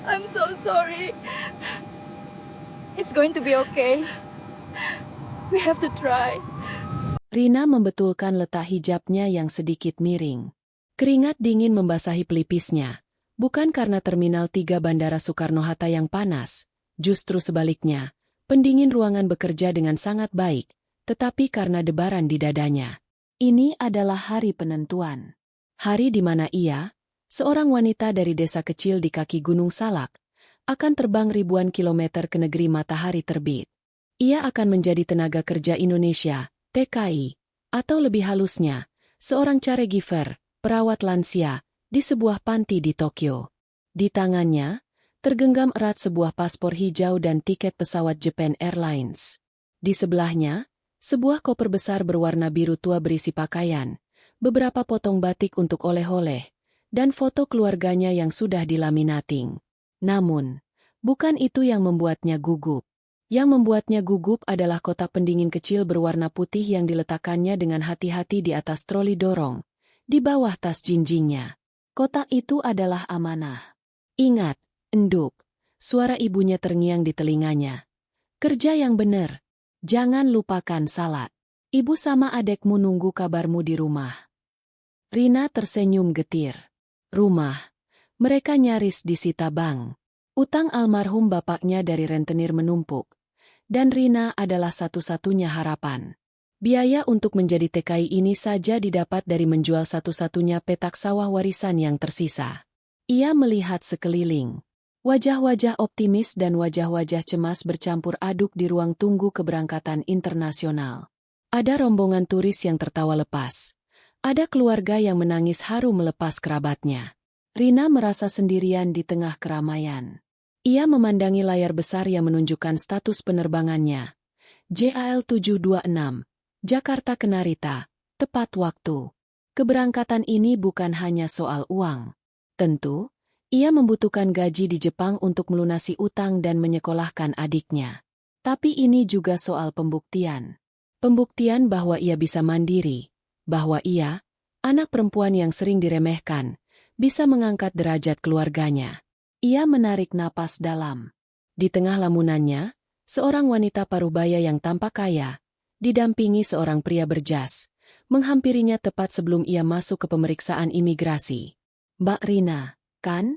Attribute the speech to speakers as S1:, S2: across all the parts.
S1: I'm so sorry.
S2: It's going to be okay. We have to try.
S3: Rina membetulkan letak hijabnya yang sedikit miring. Keringat dingin membasahi pelipisnya. Bukan karena Terminal 3 Bandara Soekarno-Hatta yang panas, justru sebaliknya, pendingin ruangan bekerja dengan sangat baik, tetapi karena debaran di dadanya. Ini adalah hari penentuan. Hari di mana ia, seorang wanita dari desa kecil di kaki Gunung Salak, akan terbang ribuan kilometer ke negeri matahari terbit. Ia akan menjadi tenaga kerja Indonesia, TKI, atau lebih halusnya, seorang caregiver, perawat lansia, di sebuah panti di Tokyo. Di tangannya, tergenggam erat sebuah paspor hijau dan tiket pesawat Japan Airlines. Di sebelahnya, sebuah koper besar berwarna biru tua berisi pakaian, beberapa potong batik untuk oleh-oleh, dan foto keluarganya yang sudah dilaminating. Namun, bukan itu yang membuatnya gugup. Yang membuatnya gugup adalah kotak pendingin kecil berwarna putih yang diletakkannya dengan hati-hati di atas troli dorong, di bawah tas jinjingnya. Kotak itu adalah amanah. Ingat, enduk, suara ibunya terngiang di telinganya. Kerja yang benar. Jangan lupakan salat. Ibu sama adekmu nunggu kabarmu di rumah. Rina tersenyum getir. Rumah. Mereka nyaris disita bank. Utang almarhum bapaknya dari rentenir menumpuk. Dan Rina adalah satu-satunya harapan. Biaya untuk menjadi TKI ini saja didapat dari menjual satu-satunya petak sawah warisan yang tersisa. Ia melihat sekeliling. Wajah-wajah optimis dan wajah-wajah cemas bercampur aduk di ruang tunggu keberangkatan internasional. Ada rombongan turis yang tertawa lepas. Ada keluarga yang menangis haru melepas kerabatnya. Rina merasa sendirian di tengah keramaian. Ia memandangi layar besar yang menunjukkan status penerbangannya. JAL 726, Jakarta ke Narita, tepat waktu. Keberangkatan ini bukan hanya soal uang. Tentu, ia membutuhkan gaji di Jepang untuk melunasi utang dan menyekolahkan adiknya. Tapi ini juga soal pembuktian. Pembuktian bahwa ia bisa mandiri, bahwa ia, anak perempuan yang sering diremehkan, bisa mengangkat derajat keluarganya. Ia menarik napas dalam. Di tengah lamunannya, seorang wanita parubaya yang tampak kaya, didampingi seorang pria berjas, menghampirinya tepat sebelum ia masuk ke pemeriksaan imigrasi. "Mbak Rina, kan?"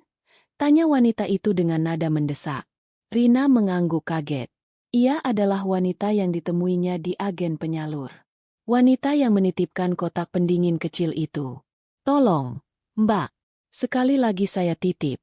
S3: tanya wanita itu dengan nada mendesak. Rina mengangguk kaget. Ia adalah wanita yang ditemuinya di agen penyalur. Wanita yang menitipkan kotak pendingin kecil itu. "Tolong, Mbak, sekali lagi saya titip,"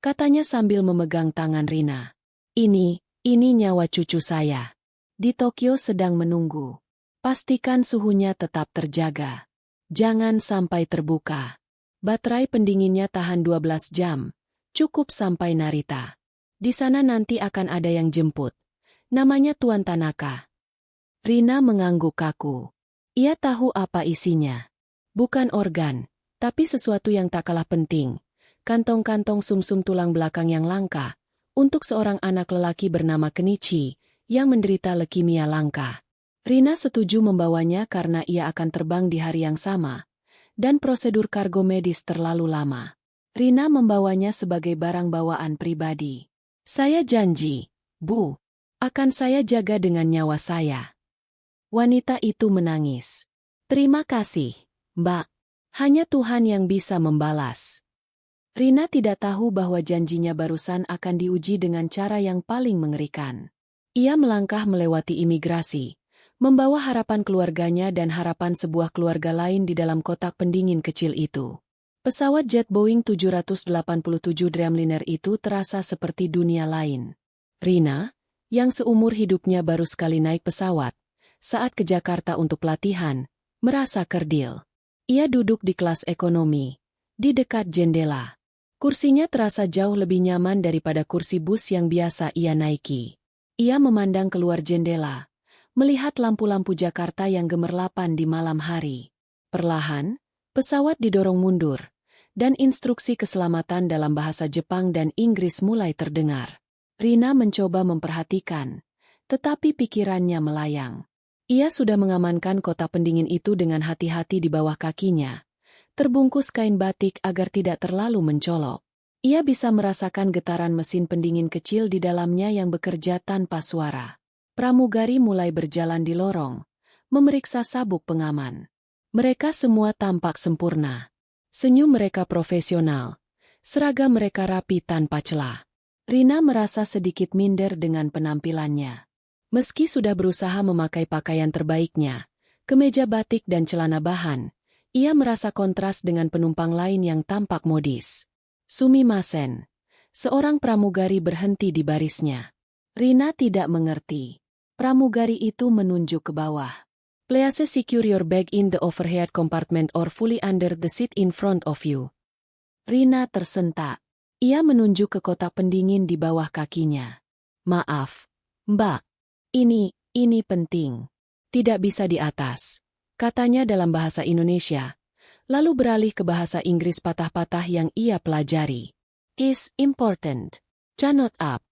S3: katanya sambil memegang tangan Rina. Ini nyawa cucu saya. Di Tokyo sedang menunggu. Pastikan suhunya tetap terjaga. Jangan sampai terbuka. Baterai pendinginnya tahan 12 jam. Cukup sampai Narita. Di sana nanti akan ada yang jemput. Namanya Tuan Tanaka. Rina mengangguk kaku. Ia tahu apa isinya. Bukan organ, tapi sesuatu yang tak kalah penting. Kantong-kantong sumsum tulang belakang yang langka. Untuk seorang anak lelaki bernama Kenichi, yang menderita leukemia langka. Rina setuju membawanya karena ia akan terbang di hari yang sama, dan prosedur kargo medis terlalu lama. Rina membawanya sebagai barang bawaan pribadi. "Saya janji, Bu, akan saya jaga dengan nyawa saya." Wanita itu menangis. "Terima kasih, Mbak. Hanya Tuhan yang bisa membalas." Rina tidak tahu bahwa janjinya barusan akan diuji dengan cara yang paling mengerikan. Ia melangkah melewati imigrasi, membawa harapan keluarganya dan harapan sebuah keluarga lain di dalam kotak pendingin kecil itu. Pesawat jet Boeing 787 Dreamliner itu terasa seperti dunia lain. Rina, yang seumur hidupnya baru sekali naik pesawat, saat ke Jakarta untuk pelatihan, merasa kerdil. Ia duduk di kelas ekonomi, di dekat jendela. Kursinya terasa jauh lebih nyaman daripada kursi bus yang biasa ia naiki. Ia memandang keluar jendela, melihat lampu-lampu Jakarta yang gemerlapan di malam hari. Perlahan, pesawat didorong mundur, dan instruksi keselamatan dalam bahasa Jepang dan Inggris mulai terdengar. Rina mencoba memperhatikan, tetapi pikirannya melayang. Ia sudah mengamankan kotak pendingin itu dengan hati-hati di bawah kakinya, terbungkus kain batik agar tidak terlalu mencolok. Ia bisa merasakan getaran mesin pendingin kecil di dalamnya yang bekerja tanpa suara. Pramugari mulai berjalan di lorong, memeriksa sabuk pengaman. Mereka semua tampak sempurna. Senyum mereka profesional. Seragam mereka rapi tanpa celah. Rina merasa sedikit minder dengan penampilannya. Meski sudah berusaha memakai pakaian terbaiknya, kemeja batik dan celana bahan, ia merasa kontras dengan penumpang lain yang tampak modis. Sumimasen. Seorang pramugari berhenti di barisnya. Rina tidak mengerti. Pramugari itu menunjuk ke bawah. Please secure your bag in the overhead compartment or fully under the seat in front of you. Rina tersentak. Ia menunjuk ke kotak pendingin di bawah kakinya. Maaf, Mbak. Ini penting. Tidak bisa di atas, katanya dalam bahasa Indonesia. Lalu beralih ke bahasa Inggris patah-patah yang ia pelajari. Is important. Cannot up.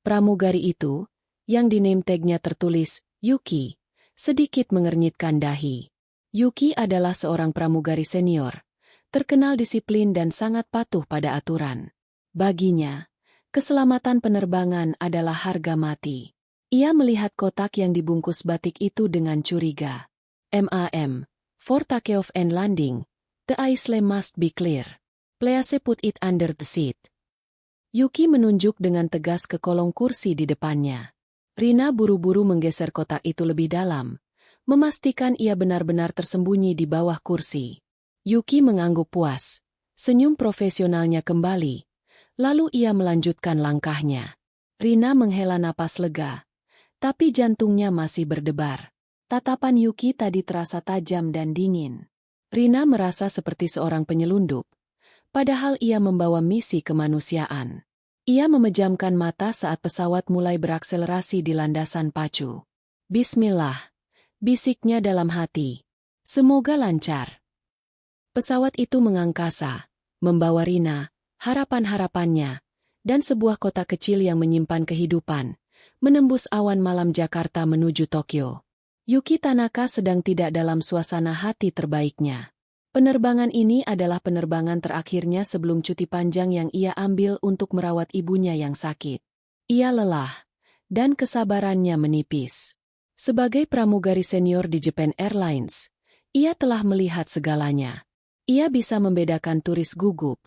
S3: Pramugari itu, yang di name tag-nya tertulis Yuki, sedikit mengernyitkan dahi. Yuki adalah seorang pramugari senior, terkenal disiplin dan sangat patuh pada aturan. Baginya, keselamatan penerbangan adalah harga mati. Ia melihat kotak yang dibungkus batik itu dengan curiga. MAM. For takeoff and landing, the isle must be clear. Please put it under the seat. Yuki menunjuk dengan tegas ke kolong kursi di depannya. Rina buru-buru menggeser kotak itu lebih dalam, memastikan ia benar-benar tersembunyi di bawah kursi. Yuki mengangguk puas. Senyum profesionalnya kembali. Lalu ia melanjutkan langkahnya. Rina menghela napas lega, tapi jantungnya masih berdebar. Tatapan Yuki tadi terasa tajam dan dingin. Rina merasa seperti seorang penyelundup, padahal ia membawa misi kemanusiaan. Ia memejamkan mata saat pesawat mulai berakselerasi di landasan pacu. Bismillah, bisiknya dalam hati. Semoga lancar. Pesawat itu mengangkasa, membawa Rina, harapan-harapannya, dan sebuah kota kecil yang menyimpan kehidupan, menembus awan malam Jakarta menuju Tokyo. Yuki Tanaka sedang tidak dalam suasana hati terbaiknya. Penerbangan ini adalah penerbangan terakhirnya sebelum cuti panjang yang ia ambil untuk merawat ibunya yang sakit. Ia lelah, dan kesabarannya menipis. Sebagai pramugari senior di Japan Airlines, ia telah melihat segalanya. Ia bisa membedakan turis gugup,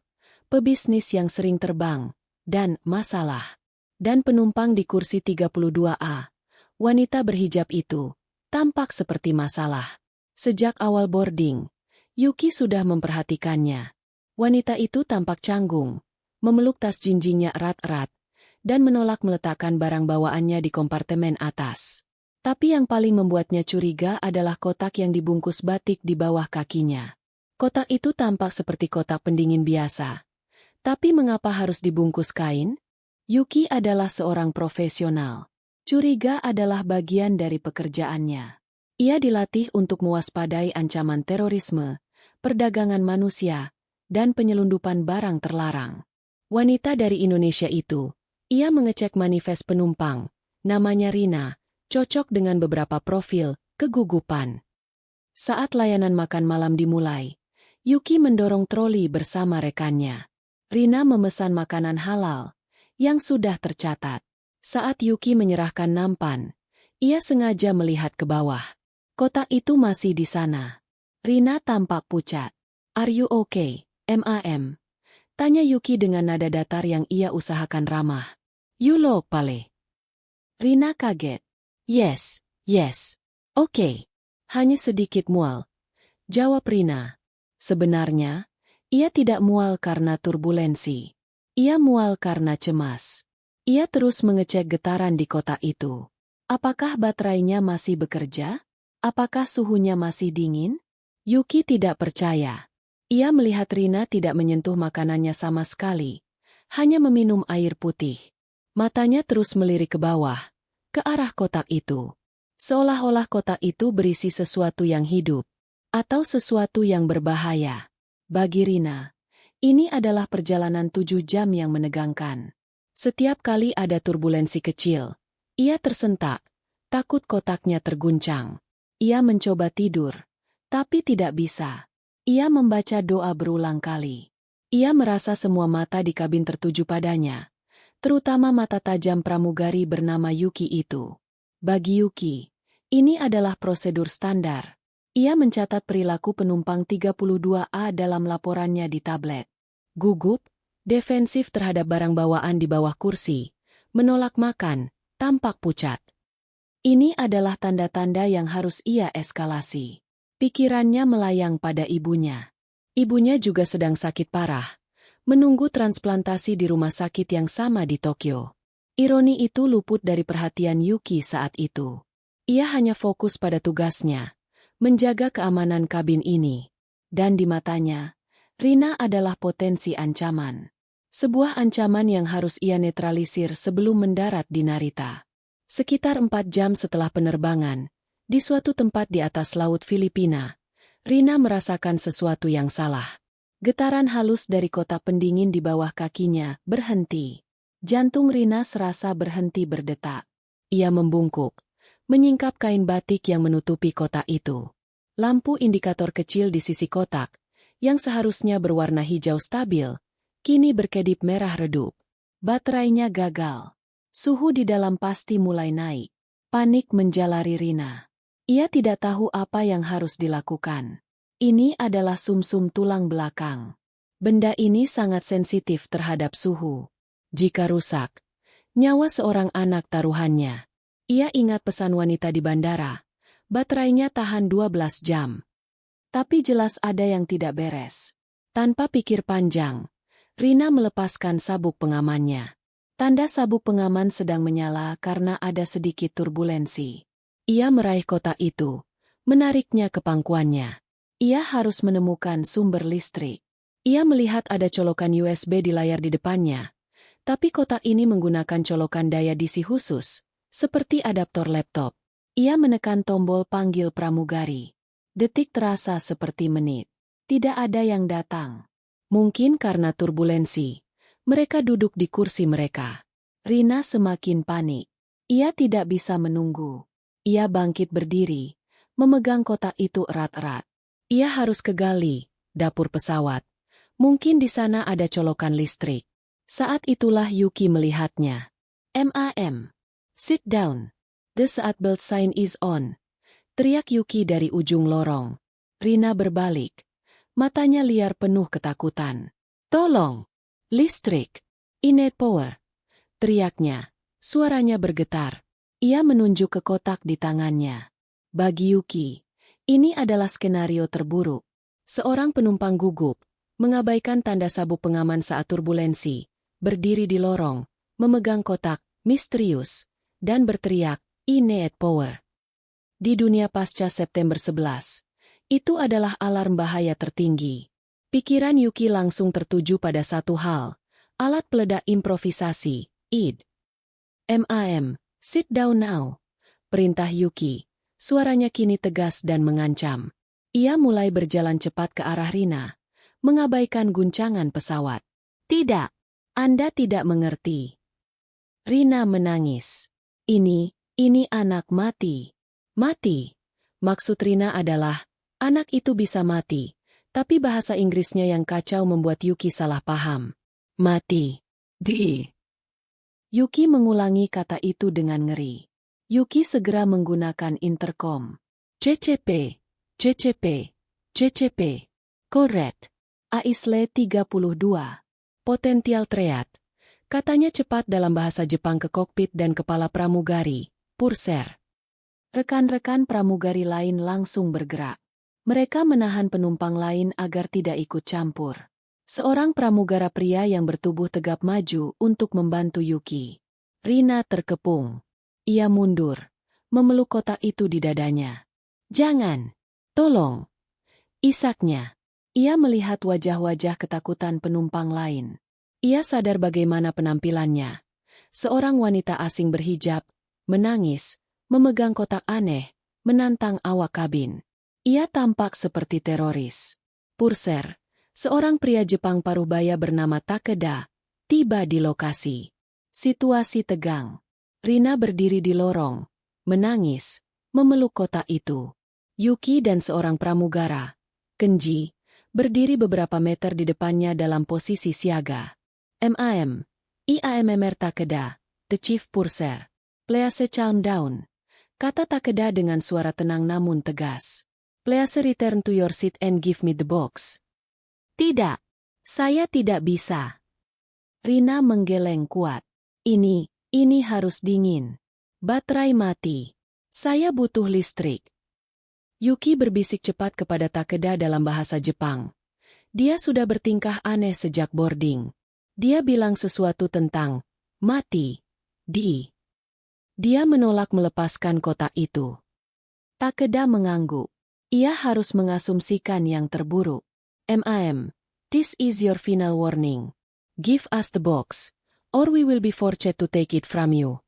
S3: pebisnis yang sering terbang, dan masalah. Dan penumpang di kursi 32A, wanita berhijab itu, tampak seperti masalah. Sejak awal boarding, Yuki sudah memperhatikannya. Wanita itu tampak canggung, memeluk tas jinjingnya erat-erat, dan menolak meletakkan barang bawaannya di kompartemen atas. Tapi yang paling membuatnya curiga adalah kotak yang dibungkus batik di bawah kakinya. Kotak itu tampak seperti kotak pendingin biasa. Tapi mengapa harus dibungkus kain? Yuki adalah seorang profesional. Curiga adalah bagian dari pekerjaannya. Ia dilatih untuk mewaspadai ancaman terorisme, perdagangan manusia, dan penyelundupan barang terlarang. Wanita dari Indonesia itu, ia mengecek manifest penumpang, namanya Rina, cocok dengan beberapa profil kegugupan. Saat layanan makan malam dimulai, Yuki mendorong troli bersama rekannya. Rina memesan makanan halal, yang sudah tercatat. Saat Yuki menyerahkan nampan, ia sengaja melihat ke bawah. Kotak itu masih di sana. Rina tampak pucat. Are you okay, MAM? Tanya Yuki dengan nada datar yang ia usahakan ramah. You look pale. Rina kaget. Yes. Okay. Hanya sedikit mual. Jawab Rina. Sebenarnya, ia tidak mual karena turbulensi. Ia mual karena cemas. Ia terus mengecek getaran di kotak itu. Apakah baterainya masih bekerja? Apakah suhunya masih dingin? Yuki tidak percaya. Ia melihat Rina tidak menyentuh makanannya sama sekali, hanya meminum air putih. Matanya terus melirik ke bawah, ke arah kotak itu. Seolah-olah kotak itu berisi sesuatu yang hidup, atau sesuatu yang berbahaya. Bagi Rina, ini adalah perjalanan 7 jam yang menegangkan. Setiap kali ada turbulensi kecil, ia tersentak, takut kotaknya terguncang. Ia mencoba tidur, tapi tidak bisa. Ia membaca doa berulang kali. Ia merasa semua mata di kabin tertuju padanya, terutama mata tajam pramugari bernama Yuki itu. Bagi Yuki, ini adalah prosedur standar. Ia mencatat perilaku penumpang 32A dalam laporannya di tablet. Gugup, defensif terhadap barang bawaan di bawah kursi, menolak makan, tampak pucat. Ini adalah tanda-tanda yang harus ia eskalasi. Pikirannya melayang pada ibunya. Ibunya juga sedang sakit parah, menunggu transplantasi di rumah sakit yang sama di Tokyo. Ironi itu luput dari perhatian Yuki saat itu. Ia hanya fokus pada tugasnya, menjaga keamanan kabin ini. Dan di matanya, Rina adalah potensi ancaman. Sebuah ancaman yang harus ia netralisir sebelum mendarat di Narita. Sekitar 4 jam setelah penerbangan, di suatu tempat di atas laut Filipina, Rina merasakan sesuatu yang salah. Getaran halus dari kotak pendingin di bawah kakinya berhenti. Jantung Rina serasa berhenti berdetak. Ia membungkuk, menyingkap kain batik yang menutupi kotak itu. Lampu indikator kecil di sisi kotak, yang seharusnya berwarna hijau stabil, kini berkedip merah redup. Baterainya gagal. Suhu di dalam pasti mulai naik. Panik menjalari Rina. Ia tidak tahu apa yang harus dilakukan. Ini adalah sumsum tulang belakang. Benda ini sangat sensitif terhadap suhu. Jika rusak, nyawa seorang anak taruhannya. Ia ingat pesan wanita di bandara. Baterainya tahan 12 jam. Tapi jelas ada yang tidak beres. Tanpa pikir panjang, Rina melepaskan sabuk pengamannya. Tanda sabuk pengaman sedang menyala karena ada sedikit turbulensi. Ia meraih kotak itu, menariknya ke pangkuannya. Ia harus menemukan sumber listrik. Ia melihat ada colokan USB di layar di depannya, tapi kotak ini menggunakan colokan daya DC khusus, seperti adaptor laptop. Ia menekan tombol panggil pramugari. Detik terasa seperti menit. Tidak ada yang datang. Mungkin karena turbulensi, mereka duduk di kursi mereka. Rina semakin panik. Ia tidak bisa menunggu. Ia bangkit berdiri, memegang kotak itu erat-erat. Ia harus ke gali, dapur pesawat. Mungkin di sana ada colokan listrik. Saat itulah Yuki melihatnya. "MAM. Sit down. The seatbelt sign is on." Teriak Yuki dari ujung lorong. Rina berbalik. Matanya liar penuh ketakutan. "Tolong! Listrik! I need power!" Teriaknya. Suaranya bergetar. Ia menunjuk ke kotak di tangannya. Bagi Yuki, ini adalah skenario terburuk. Seorang penumpang gugup, mengabaikan tanda sabuk pengaman saat turbulensi, berdiri di lorong, memegang kotak, misterius, dan berteriak, "I need power." Di dunia pasca September 11, itu adalah alarm bahaya tertinggi. Pikiran Yuki langsung tertuju pada satu hal, alat peledak improvisasi, ID. "MAM. Sit down now." Perintah Yuki. Suaranya kini tegas dan mengancam. Ia mulai berjalan cepat ke arah Rina, mengabaikan guncangan pesawat. "Tidak, Anda tidak mengerti." Rina menangis. Ini anak mati. Mati. Maksud Rina adalah, anak itu bisa mati, tapi bahasa Inggrisnya yang kacau membuat Yuki salah paham. Mati. Yuki mengulangi kata itu dengan ngeri. Yuki segera menggunakan intercom. "CCP, CCP, CCP. Correct. Aisle 32. Potensial Treat." Katanya cepat dalam bahasa Jepang ke kokpit dan kepala pramugari, Purser. Rekan-rekan pramugari lain langsung bergerak. Mereka menahan penumpang lain agar tidak ikut campur. Seorang pramugara pria yang bertubuh tegap maju untuk membantu Yuki. Rina terkepung. Ia mundur, memeluk kotak itu di dadanya. "Jangan! Tolong!" Isaknya. Ia melihat wajah-wajah ketakutan penumpang lain. Ia sadar bagaimana penampilannya. Seorang wanita asing berhijab, menangis, memegang kotak aneh, menantang awak kabin. Ia tampak seperti teroris. Purser, seorang pria Jepang parubaya bernama Takeda, tiba di lokasi. Situasi tegang. Rina berdiri di lorong, menangis, memeluk kotak itu. Yuki dan seorang pramugara, Kenji, berdiri beberapa meter di depannya dalam posisi siaga. MAM, IAMMR Takeda, The Chief Purser. Please calm down, kata Takeda dengan suara tenang namun tegas. Please return to your seat and give me the box. Tidak, saya tidak bisa. Rina menggeleng kuat. Ini harus dingin. Baterai mati. Saya butuh listrik. Yuki berbisik cepat kepada Takeda dalam bahasa Jepang. Dia sudah bertingkah aneh sejak boarding. Dia bilang sesuatu tentang mati. Dia menolak melepaskan kotak itu. Takeda mengangguk. Ia harus mengasumsikan yang terburuk. MAM, this is your final warning. Give us the box, or we will be forced to take it from you.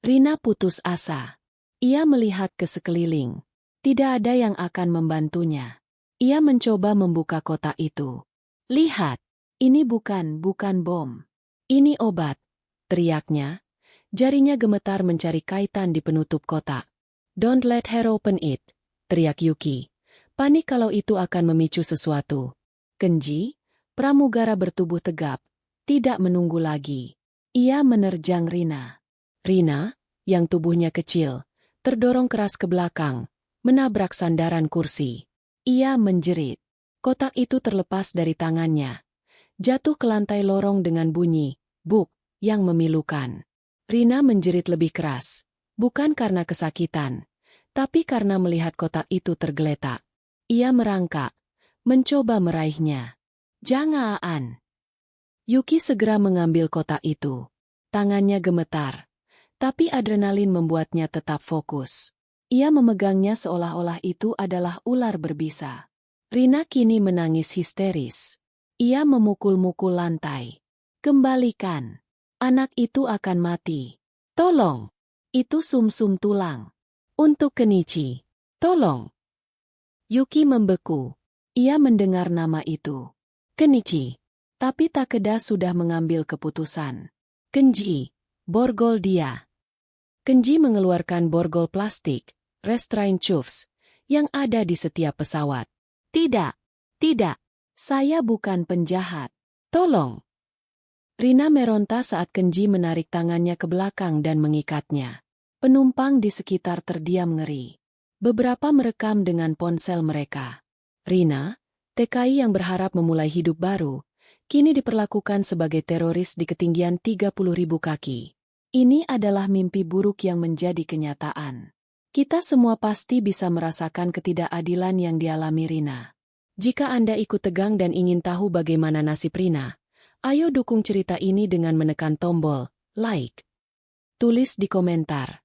S3: Rina putus asa. Ia melihat ke sekeliling. Tidak ada yang akan membantunya. Ia mencoba membuka kotak itu. Lihat, ini bukan bom. Ini obat, teriaknya. Jarinya gemetar mencari kaitan di penutup kotak. Don't let her open it, teriak Yuki. Panik kalau itu akan memicu sesuatu. Kenji, pramugara bertubuh tegap, tidak menunggu lagi. Ia menerjang Rina. Rina, yang tubuhnya kecil, terdorong keras ke belakang, menabrak sandaran kursi. Ia menjerit. Kotak itu terlepas dari tangannya. Jatuh ke lantai lorong dengan bunyi, buk, yang memilukan. Rina menjerit lebih keras, bukan karena kesakitan, tapi karena melihat kotak itu tergeletak. Ia merangkak, mencoba meraihnya. Jangan! Yuki segera mengambil kotak itu. Tangannya gemetar, tapi adrenalin membuatnya tetap fokus. Ia memegangnya seolah-olah itu adalah ular berbisa. Rina kini menangis histeris. Ia memukul-mukul lantai. Kembalikan. Anak itu akan mati. Tolong. Itu sumsum tulang. Untuk Kenichi. Tolong. Yuki membeku. Ia mendengar nama itu. Kenichi. Tapi Takeda sudah mengambil keputusan. Kenji. Borgol dia. Kenji mengeluarkan borgol plastik, restraint cuffs, yang ada di setiap pesawat. Tidak. Saya bukan penjahat. Tolong. Rina meronta saat Kenji menarik tangannya ke belakang dan mengikatnya. Penumpang di sekitar terdiam ngeri. Beberapa merekam dengan ponsel mereka. Rina, TKI yang berharap memulai hidup baru, kini diperlakukan sebagai teroris di ketinggian 30.000 kaki. Ini adalah mimpi buruk yang menjadi kenyataan. Kita semua pasti bisa merasakan ketidakadilan yang dialami Rina. Jika Anda ikut tegang dan ingin tahu bagaimana nasib Rina, ayo dukung cerita ini dengan menekan tombol like. Tulis di komentar.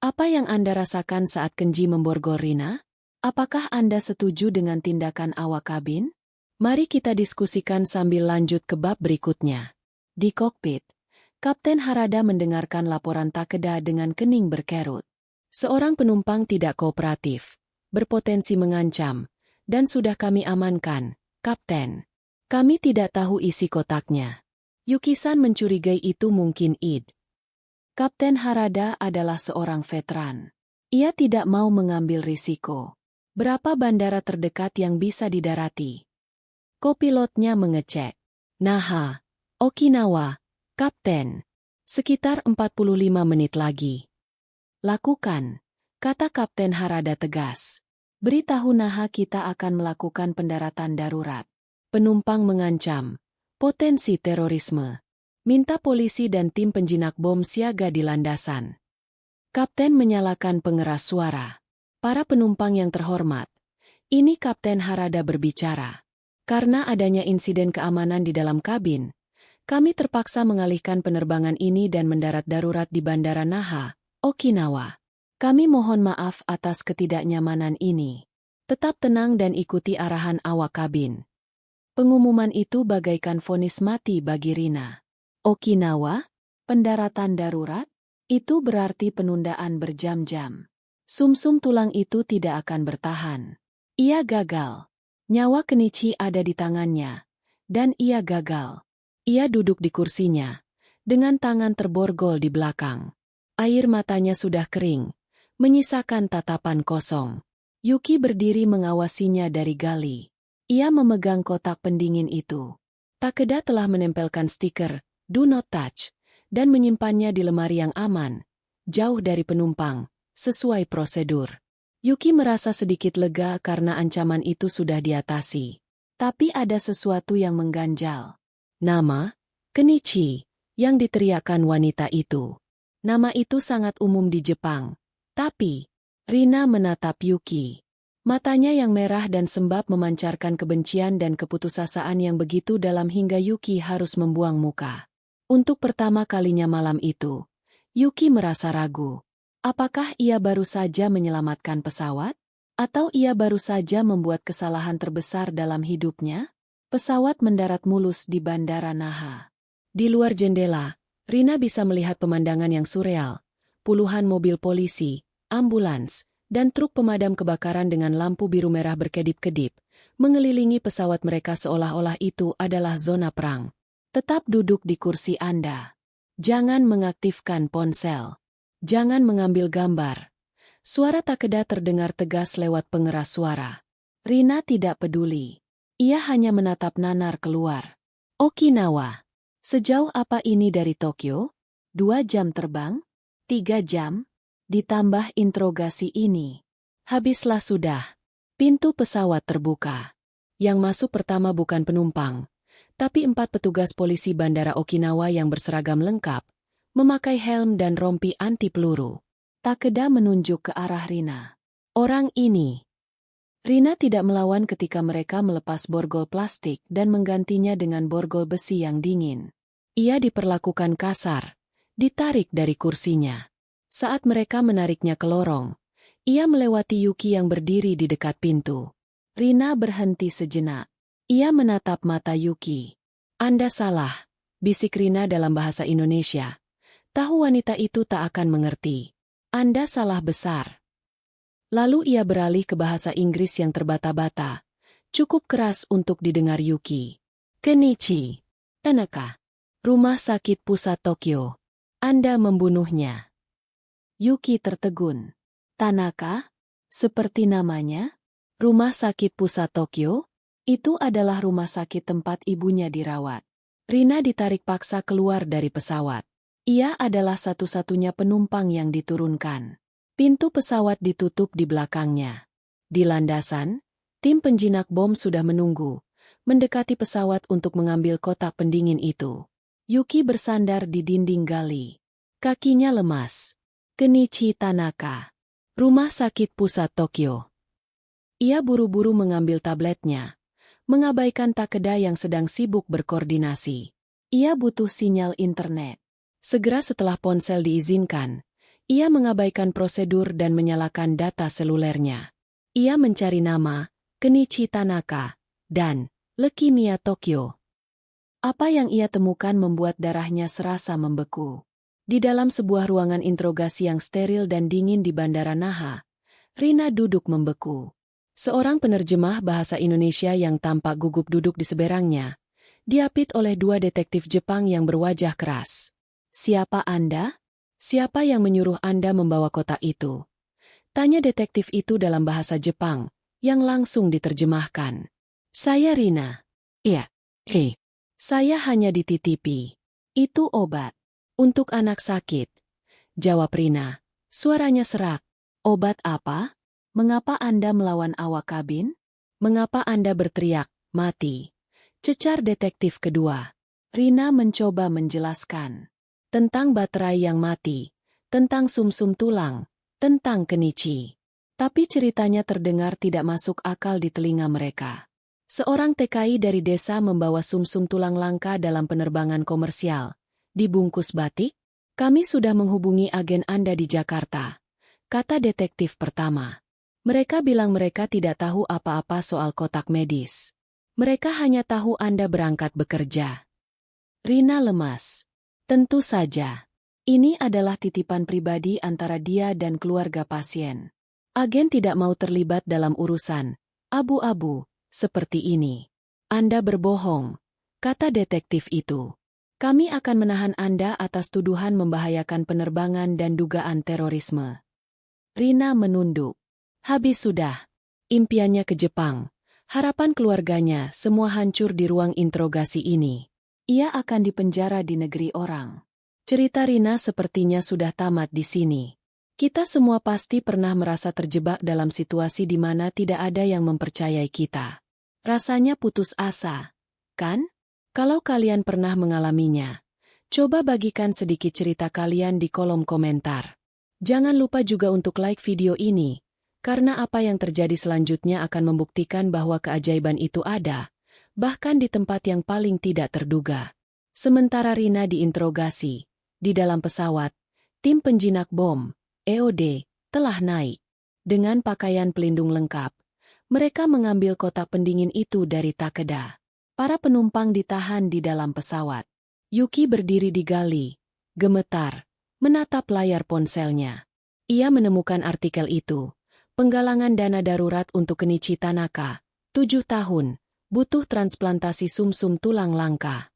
S3: Apa yang Anda rasakan saat Kenji memborgol Rina? Apakah Anda setuju dengan tindakan awak kabin? Mari kita diskusikan sambil lanjut ke bab berikutnya. Di kokpit, Kapten Harada mendengarkan laporan Takeda dengan kening berkerut. Seorang penumpang tidak kooperatif, berpotensi mengancam, dan sudah kami amankan, Kapten. Kami tidak tahu isi kotaknya. Yuki-san mencurigai itu mungkin id. Kapten Harada adalah seorang veteran. Ia tidak mau mengambil risiko. Berapa bandara terdekat yang bisa didarati? Kopilotnya mengecek. Naha, Okinawa, Kapten. Sekitar 45 menit lagi. Lakukan, kata Kapten Harada tegas. Beritahu Naha kita akan melakukan pendaratan darurat. Penumpang mengancam. Potensi terorisme. Minta polisi dan tim penjinak bom siaga di landasan. Kapten menyalakan pengeras suara. Para penumpang yang terhormat. Ini Kapten Harada berbicara. Karena adanya insiden keamanan di dalam kabin, kami terpaksa mengalihkan penerbangan ini dan mendarat darurat di Bandara Naha, Okinawa. Kami mohon maaf atas ketidaknyamanan ini. Tetap tenang dan ikuti arahan awak kabin. Pengumuman itu bagaikan vonis mati bagi Rina. Okinawa? Pendaratan darurat? Itu berarti penundaan berjam-jam. Sumsum tulang itu tidak akan bertahan. Ia gagal. Nyawa Kenichi ada di tangannya. Dan ia gagal. Ia duduk di kursinya, dengan tangan terborgol di belakang. Air matanya sudah kering, menyisakan tatapan kosong. Yuki berdiri mengawasinya dari gali. Ia memegang kotak pendingin itu. Takeda telah menempelkan stiker, "Do not touch," dan menyimpannya di lemari yang aman, jauh dari penumpang, sesuai prosedur. Yuki merasa sedikit lega karena ancaman itu sudah diatasi. Tapi ada sesuatu yang mengganjal. Nama, Kenichi, yang diteriakkan wanita itu. Nama itu sangat umum di Jepang. Tapi, Rina menatap Yuki. Matanya yang merah dan sembab memancarkan kebencian dan keputusasaan yang begitu dalam hingga Yuki harus membuang muka. Untuk pertama kalinya malam itu, Yuki merasa ragu. Apakah ia baru saja menyelamatkan pesawat? Atau ia baru saja membuat kesalahan terbesar dalam hidupnya? Pesawat mendarat mulus di Bandara Naha. Di luar jendela, Rina bisa melihat pemandangan yang surreal. Puluhan mobil polisi, ambulans, dan truk pemadam kebakaran dengan lampu biru merah berkedip-kedip, mengelilingi pesawat mereka seolah-olah itu adalah zona perang. Tetap duduk di kursi Anda. Jangan mengaktifkan ponsel. Jangan mengambil gambar. Suara Takeda terdengar tegas lewat pengeras suara. Rina tidak peduli. Ia hanya menatap nanar keluar. Okinawa. Sejauh apa ini dari Tokyo? 2 jam terbang? 3 jam? Ditambah interogasi ini. Habislah sudah. Pintu pesawat terbuka. Yang masuk pertama bukan penumpang, tapi 4 petugas polisi Bandara Okinawa yang berseragam lengkap, memakai helm dan rompi anti peluru. Takeda menunjuk ke arah Rina. Orang ini. Rina tidak melawan ketika mereka melepas borgol plastik dan menggantinya dengan borgol besi yang dingin. Ia diperlakukan kasar, ditarik dari kursinya. Saat mereka menariknya ke lorong, ia melewati Yuki yang berdiri di dekat pintu. Rina berhenti sejenak. Ia menatap mata Yuki. "Anda salah," bisik Rina dalam bahasa Indonesia. "Tahu wanita itu tak akan mengerti. Anda salah besar." Lalu ia beralih ke bahasa Inggris yang terbata-bata, cukup keras untuk didengar Yuki. "Kenichi. Tanaka. Rumah sakit pusat Tokyo. Anda membunuhnya." Yuki tertegun. Tanaka? Seperti namanya? Rumah sakit pusat Tokyo? Itu adalah rumah sakit tempat ibunya dirawat. Rina ditarik paksa keluar dari pesawat. Ia adalah satu-satunya penumpang yang diturunkan. Pintu pesawat ditutup di belakangnya. Di landasan, tim penjinak bom sudah menunggu, mendekati pesawat untuk mengambil kotak pendingin itu. Yuki bersandar di dinding gali. Kakinya lemas. Kenichi Tanaka. Rumah sakit pusat Tokyo. Ia buru-buru mengambil tabletnya, mengabaikan Takeda yang sedang sibuk berkoordinasi. Ia butuh sinyal internet. Segera setelah ponsel diizinkan, ia mengabaikan prosedur dan menyalakan data selulernya. Ia mencari nama, Kenichi Tanaka, dan leukemia Tokyo. Apa yang ia temukan membuat darahnya serasa membeku. Di dalam sebuah ruangan interogasi yang steril dan dingin di Bandara Naha, Rina duduk membeku. Seorang penerjemah bahasa Indonesia yang tampak gugup duduk di seberangnya, diapit oleh 2 detektif Jepang yang berwajah keras. "Siapa Anda? Siapa yang menyuruh Anda membawa kotak itu?" tanya detektif itu dalam bahasa Jepang, yang langsung diterjemahkan. "Saya Rina." "Iya, saya hanya dititipi. Itu obat. Untuk anak sakit," jawab Rina. Suaranya serak. "Obat apa? Mengapa Anda melawan awak kabin? Mengapa Anda berteriak, 'Mati'?" cecar detektif kedua. Rina mencoba menjelaskan. Tentang baterai yang mati, tentang sumsum tulang, tentang Kenichi. Tapi ceritanya terdengar tidak masuk akal di telinga mereka. Seorang TKI dari desa membawa sumsum tulang langka dalam penerbangan komersial. Dibungkus batik? "Kami sudah menghubungi agen Anda di Jakarta," kata detektif pertama. "Mereka bilang mereka tidak tahu apa-apa soal kotak medis. Mereka hanya tahu Anda berangkat bekerja." Rina lemas. Tentu saja. Ini adalah titipan pribadi antara dia dan keluarga pasien. Agen tidak mau terlibat dalam urusan abu-abu seperti ini. "Anda berbohong," kata detektif itu. "Kami akan menahan Anda atas tuduhan membahayakan penerbangan dan dugaan terorisme." Rina menunduk. Habis sudah. Impiannya ke Jepang, Harapan keluarganya semua hancur di ruang interogasi ini. Ia akan dipenjara di negeri orang. Cerita Rina sepertinya sudah tamat di sini. Kita semua pasti pernah merasa terjebak dalam situasi di mana tidak ada yang mempercayai kita. Rasanya putus asa, kan? Kalau kalian pernah mengalaminya, coba bagikan sedikit cerita kalian di kolom komentar. Jangan lupa juga untuk like video ini, karena apa yang terjadi selanjutnya akan membuktikan bahwa keajaiban itu ada, bahkan di tempat yang paling tidak terduga. Sementara Rina diinterogasi, di dalam pesawat, tim penjinak bom, EOD, telah naik. Dengan pakaian pelindung lengkap, mereka mengambil kotak pendingin itu dari Takeda. Para penumpang ditahan di dalam pesawat. Yuki berdiri di gali, gemetar, menatap layar ponselnya. Ia menemukan artikel itu. Penggalangan dana darurat untuk Kenichi Tanaka, 7 tahun, butuh transplantasi sumsum tulang langka.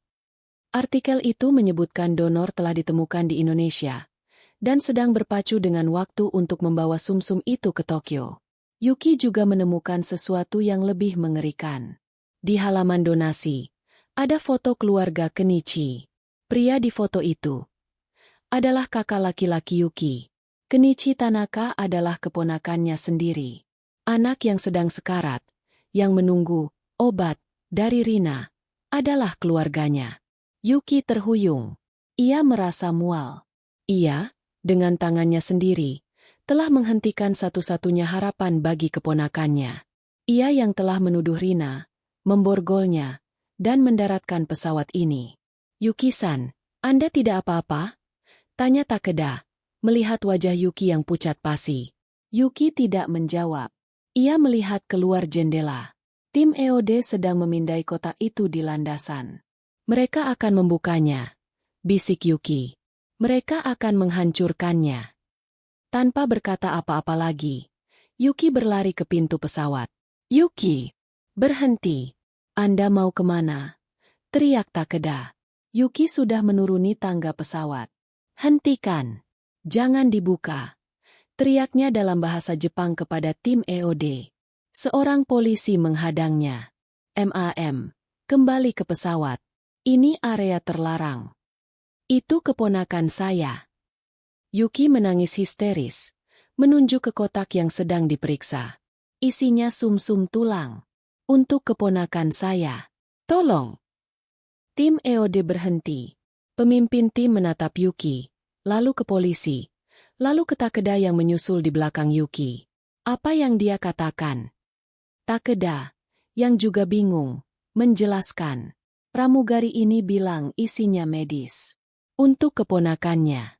S3: Artikel itu menyebutkan donor telah ditemukan di Indonesia, dan sedang berpacu dengan waktu untuk membawa sumsum itu ke Tokyo. Yuki juga menemukan sesuatu yang lebih mengerikan. Di halaman donasi, ada foto keluarga Kenichi. Pria di foto itu adalah kakak laki-laki Yuki. Kenichi Tanaka adalah keponakannya sendiri. Anak yang sedang sekarat, yang menunggu obat dari Rina, adalah keluarganya. Yuki terhuyung. Ia merasa mual. Ia, dengan tangannya sendiri, telah menghentikan satu-satunya harapan bagi keponakannya. Ia yang telah menuduh Rina, memborgolnya, dan mendaratkan pesawat ini. Yuki-san, Anda tidak apa-apa? Tanya Takeda, melihat wajah Yuki yang pucat pasi. Yuki tidak menjawab. Ia melihat keluar jendela. Tim EOD sedang memindai kotak itu di landasan. Mereka akan membukanya, bisik Yuki. Mereka akan menghancurkannya. Tanpa berkata apa-apa lagi, Yuki berlari ke pintu pesawat. Yuki, berhenti. Anda mau kemana? Teriak Takeda. Yuki sudah menuruni tangga pesawat. Hentikan. Jangan dibuka. Teriaknya dalam bahasa Jepang kepada tim EOD. Seorang polisi menghadangnya. MAM, kembali ke pesawat. Ini area terlarang. Itu keponakan saya. Yuki menangis histeris, menunjuk ke kotak yang sedang diperiksa. Isinya sumsum tulang. Untuk keponakan saya. Tolong. Tim EOD berhenti. Pemimpin tim menatap Yuki, lalu ke polisi, lalu ke Takeda yang menyusul di belakang Yuki. Apa yang dia katakan? Takeda, yang juga bingung, menjelaskan. Pramugari ini bilang isinya medis. Untuk keponakannya.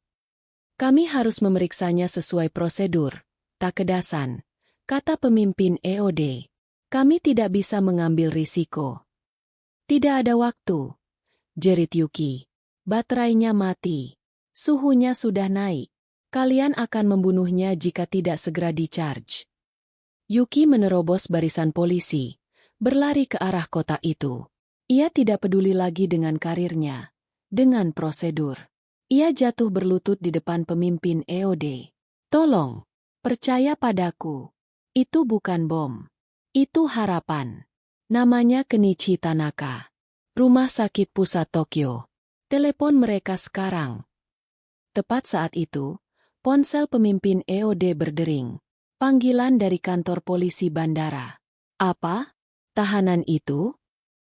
S3: Kami harus memeriksanya sesuai prosedur, Takeda-san, kata pemimpin EOD. Kami tidak bisa mengambil risiko. Tidak ada waktu, jerit Yuki. Baterainya mati. Suhunya sudah naik. Kalian akan membunuhnya jika tidak segera di-charge. Yuki menerobos barisan polisi, berlari ke arah kotak itu. Ia tidak peduli lagi dengan karirnya, dengan prosedur. Ia jatuh berlutut di depan pemimpin EOD. Tolong, percaya padaku. Itu bukan bom. Itu harapan. Namanya Kenichi Tanaka. Rumah Sakit Pusat Tokyo. Telepon mereka sekarang. Tepat saat itu, ponsel pemimpin EOD berdering. Panggilan dari kantor polisi bandara. Apa? Tahanan itu?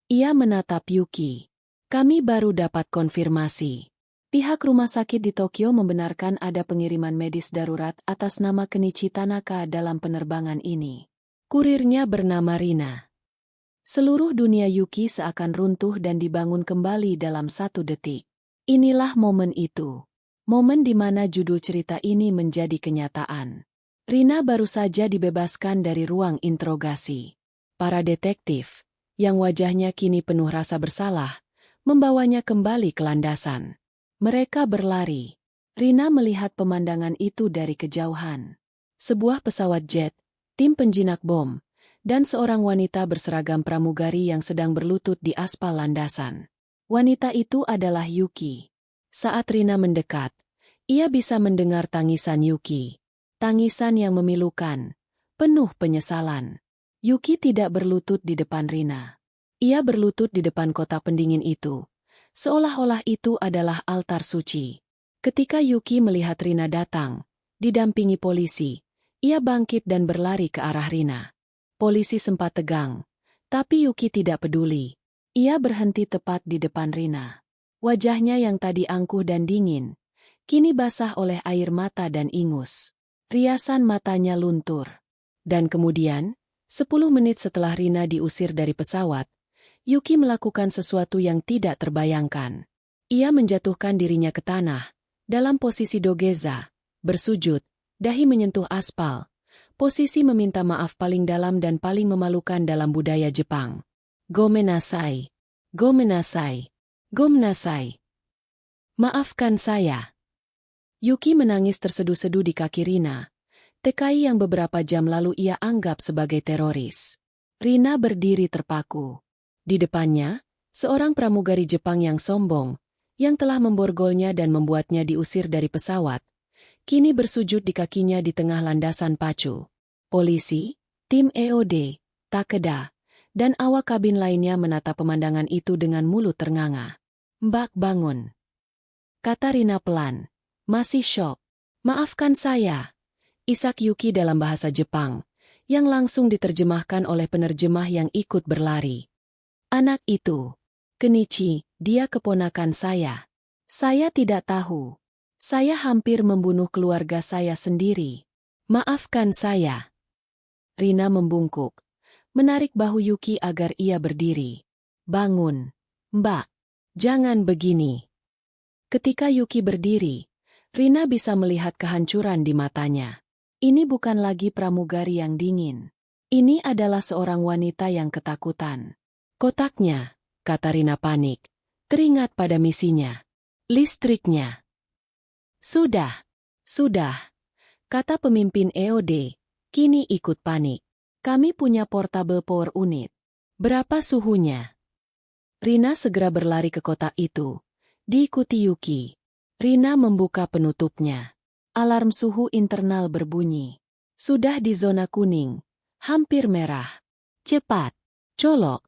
S3: Ia menatap Yuki. Kami baru dapat konfirmasi. Pihak rumah sakit di Tokyo membenarkan ada pengiriman medis darurat atas nama Kenichi Tanaka dalam penerbangan ini. Kurirnya bernama Rina. Seluruh dunia Yuki seakan runtuh dan dibangun kembali dalam 1 detik. Inilah momen itu. Momen di mana judul cerita ini menjadi kenyataan. Rina baru saja dibebaskan dari ruang interogasi. Para detektif, yang wajahnya kini penuh rasa bersalah, membawanya kembali ke landasan. Mereka berlari. Rina melihat pemandangan itu dari kejauhan. Sebuah pesawat jet, tim penjinak bom, dan seorang wanita berseragam pramugari yang sedang berlutut di aspal landasan. Wanita itu adalah Yuki. Saat Rina mendekat, ia bisa mendengar tangisan Yuki. Tangisan yang memilukan, penuh penyesalan. Yuki tidak berlutut di depan Rina. Ia berlutut di depan kotak pendingin itu, seolah-olah itu adalah altar suci. Ketika Yuki melihat Rina datang, didampingi polisi, ia bangkit dan berlari ke arah Rina. Polisi sempat tegang, tapi Yuki tidak peduli. Ia berhenti tepat di depan Rina. Wajahnya yang tadi angkuh dan dingin, kini basah oleh air mata dan ingus. Riasan matanya luntur. Dan kemudian, 10 menit setelah Rina diusir dari pesawat, Yuki melakukan sesuatu yang tidak terbayangkan. Ia menjatuhkan dirinya ke tanah, dalam posisi dogeza, bersujud, dahi menyentuh aspal, posisi meminta maaf paling dalam dan paling memalukan dalam budaya Jepang. Gomenasai, gomenasai, gomenasai. Maafkan saya. Yuki menangis terseduh-seduh di kaki Rina, TKI yang beberapa jam lalu ia anggap sebagai teroris. Rina berdiri terpaku. Di depannya, seorang pramugari Jepang yang sombong, yang telah memborgolnya dan membuatnya diusir dari pesawat, kini bersujud di kakinya di tengah landasan pacu. Polisi, tim EOD, Takeda, dan awak kabin lainnya menatap pemandangan itu dengan mulut ternganga. "Mbak, bangun," kata Rina pelan. "Masih syok." "Maafkan saya," isak Yuki dalam bahasa Jepang, yang langsung diterjemahkan oleh penerjemah yang ikut berlari. "Anak itu, Kenichi, dia keponakan saya. Saya tidak tahu. Saya hampir membunuh keluarga saya sendiri. Maafkan saya." Rina membungkuk, menarik bahu Yuki agar ia berdiri. "Bangun, Mbak. Jangan begini." Ketika Yuki berdiri, Rina bisa melihat kehancuran di matanya. Ini bukan lagi pramugari yang dingin. Ini adalah seorang wanita yang ketakutan. "Kotaknya," kata Rina panik, teringat pada misinya. "Listriknya." Sudah, kata pemimpin EOD, kini ikut panik. "Kami punya portable power unit. Berapa suhunya?" Rina segera berlari ke kotak itu, diikuti Yuki. Rina membuka penutupnya. Alarm suhu internal berbunyi. "Sudah di zona kuning, hampir merah. Cepat, colok,"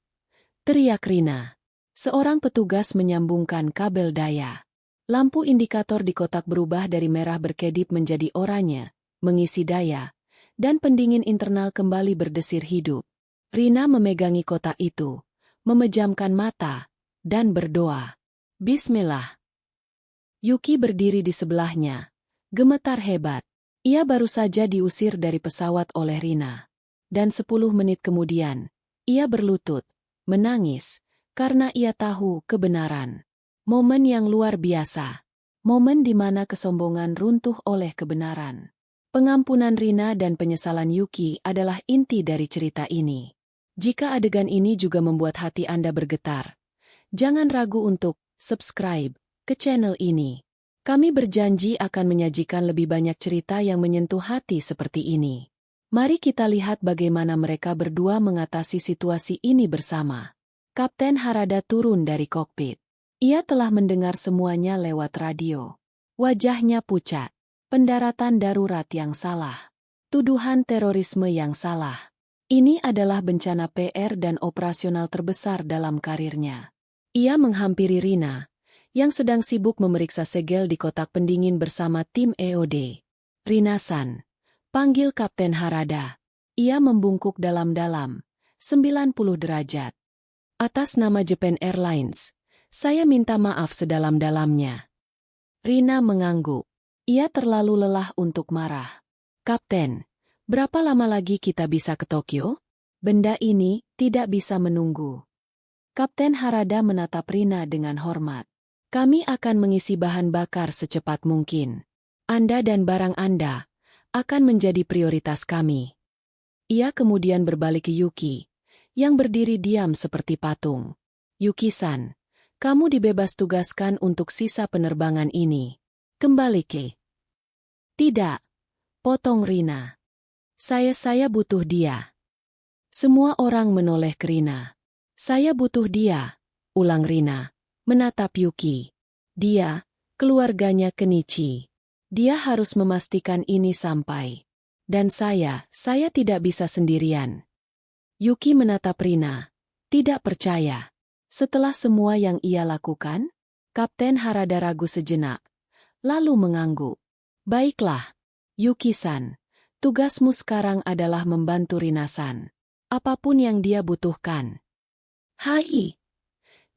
S3: teriak Rina. Seorang petugas menyambungkan kabel daya. Lampu indikator di kotak berubah dari merah berkedip menjadi oranye, mengisi daya, dan pendingin internal kembali berdesir hidup. Rina memegangi kotak itu, memejamkan mata, dan berdoa. "Bismillah." Yuki berdiri di sebelahnya, gemetar hebat. Ia baru saja diusir dari pesawat oleh Rina. Dan 10 menit kemudian, ia berlutut, menangis, karena ia tahu kebenaran. Momen yang luar biasa. Momen di mana kesombongan runtuh oleh kebenaran. Pengampunan Rina dan penyesalan Yuki adalah inti dari cerita ini. Jika adegan ini juga membuat hati Anda bergetar, jangan ragu untuk subscribe ke channel ini. Kami berjanji akan menyajikan lebih banyak cerita yang menyentuh hati seperti ini. Mari kita lihat bagaimana mereka berdua mengatasi situasi ini bersama. Kapten Harada turun dari kokpit. Ia telah mendengar semuanya lewat radio. Wajahnya pucat. Pendaratan darurat yang salah. Tuduhan terorisme yang salah. Ini adalah bencana PR dan operasional terbesar dalam karirnya. Ia menghampiri Rina, yang sedang sibuk memeriksa segel di kotak pendingin bersama tim EOD. "Rina-san," panggil Kapten Harada. Ia membungkuk dalam-dalam, 90 derajat. "Atas nama Japan Airlines, saya minta maaf sedalam-dalamnya." Rina mengangguk. Ia terlalu lelah untuk marah. "Kapten, berapa lama lagi kita bisa ke Tokyo? Benda ini tidak bisa menunggu." Kapten Harada menatap Rina dengan hormat. "Kami akan mengisi bahan bakar secepat mungkin. Anda dan barang Anda akan menjadi prioritas kami." Ia kemudian berbalik ke Yuki, yang berdiri diam seperti patung. "Yuki-san, kamu dibebas tugaskan untuk sisa penerbangan ini. Kembali ke..." "Tidak," potong Rina. Saya butuh dia." Semua orang menoleh ke Rina. "Saya butuh dia," ulang Rina, menatap Yuki. "Dia, keluarganya Kenichi. Dia harus memastikan ini sampai. Dan saya tidak bisa sendirian." Yuki menatap Rina. Tidak percaya. Setelah semua yang ia lakukan, Kapten Harada ragu sejenak. Lalu mengangguk. Baiklah, Yuki-san. Tugasmu sekarang adalah membantu Rina-san. Apapun yang dia butuhkan. Hai,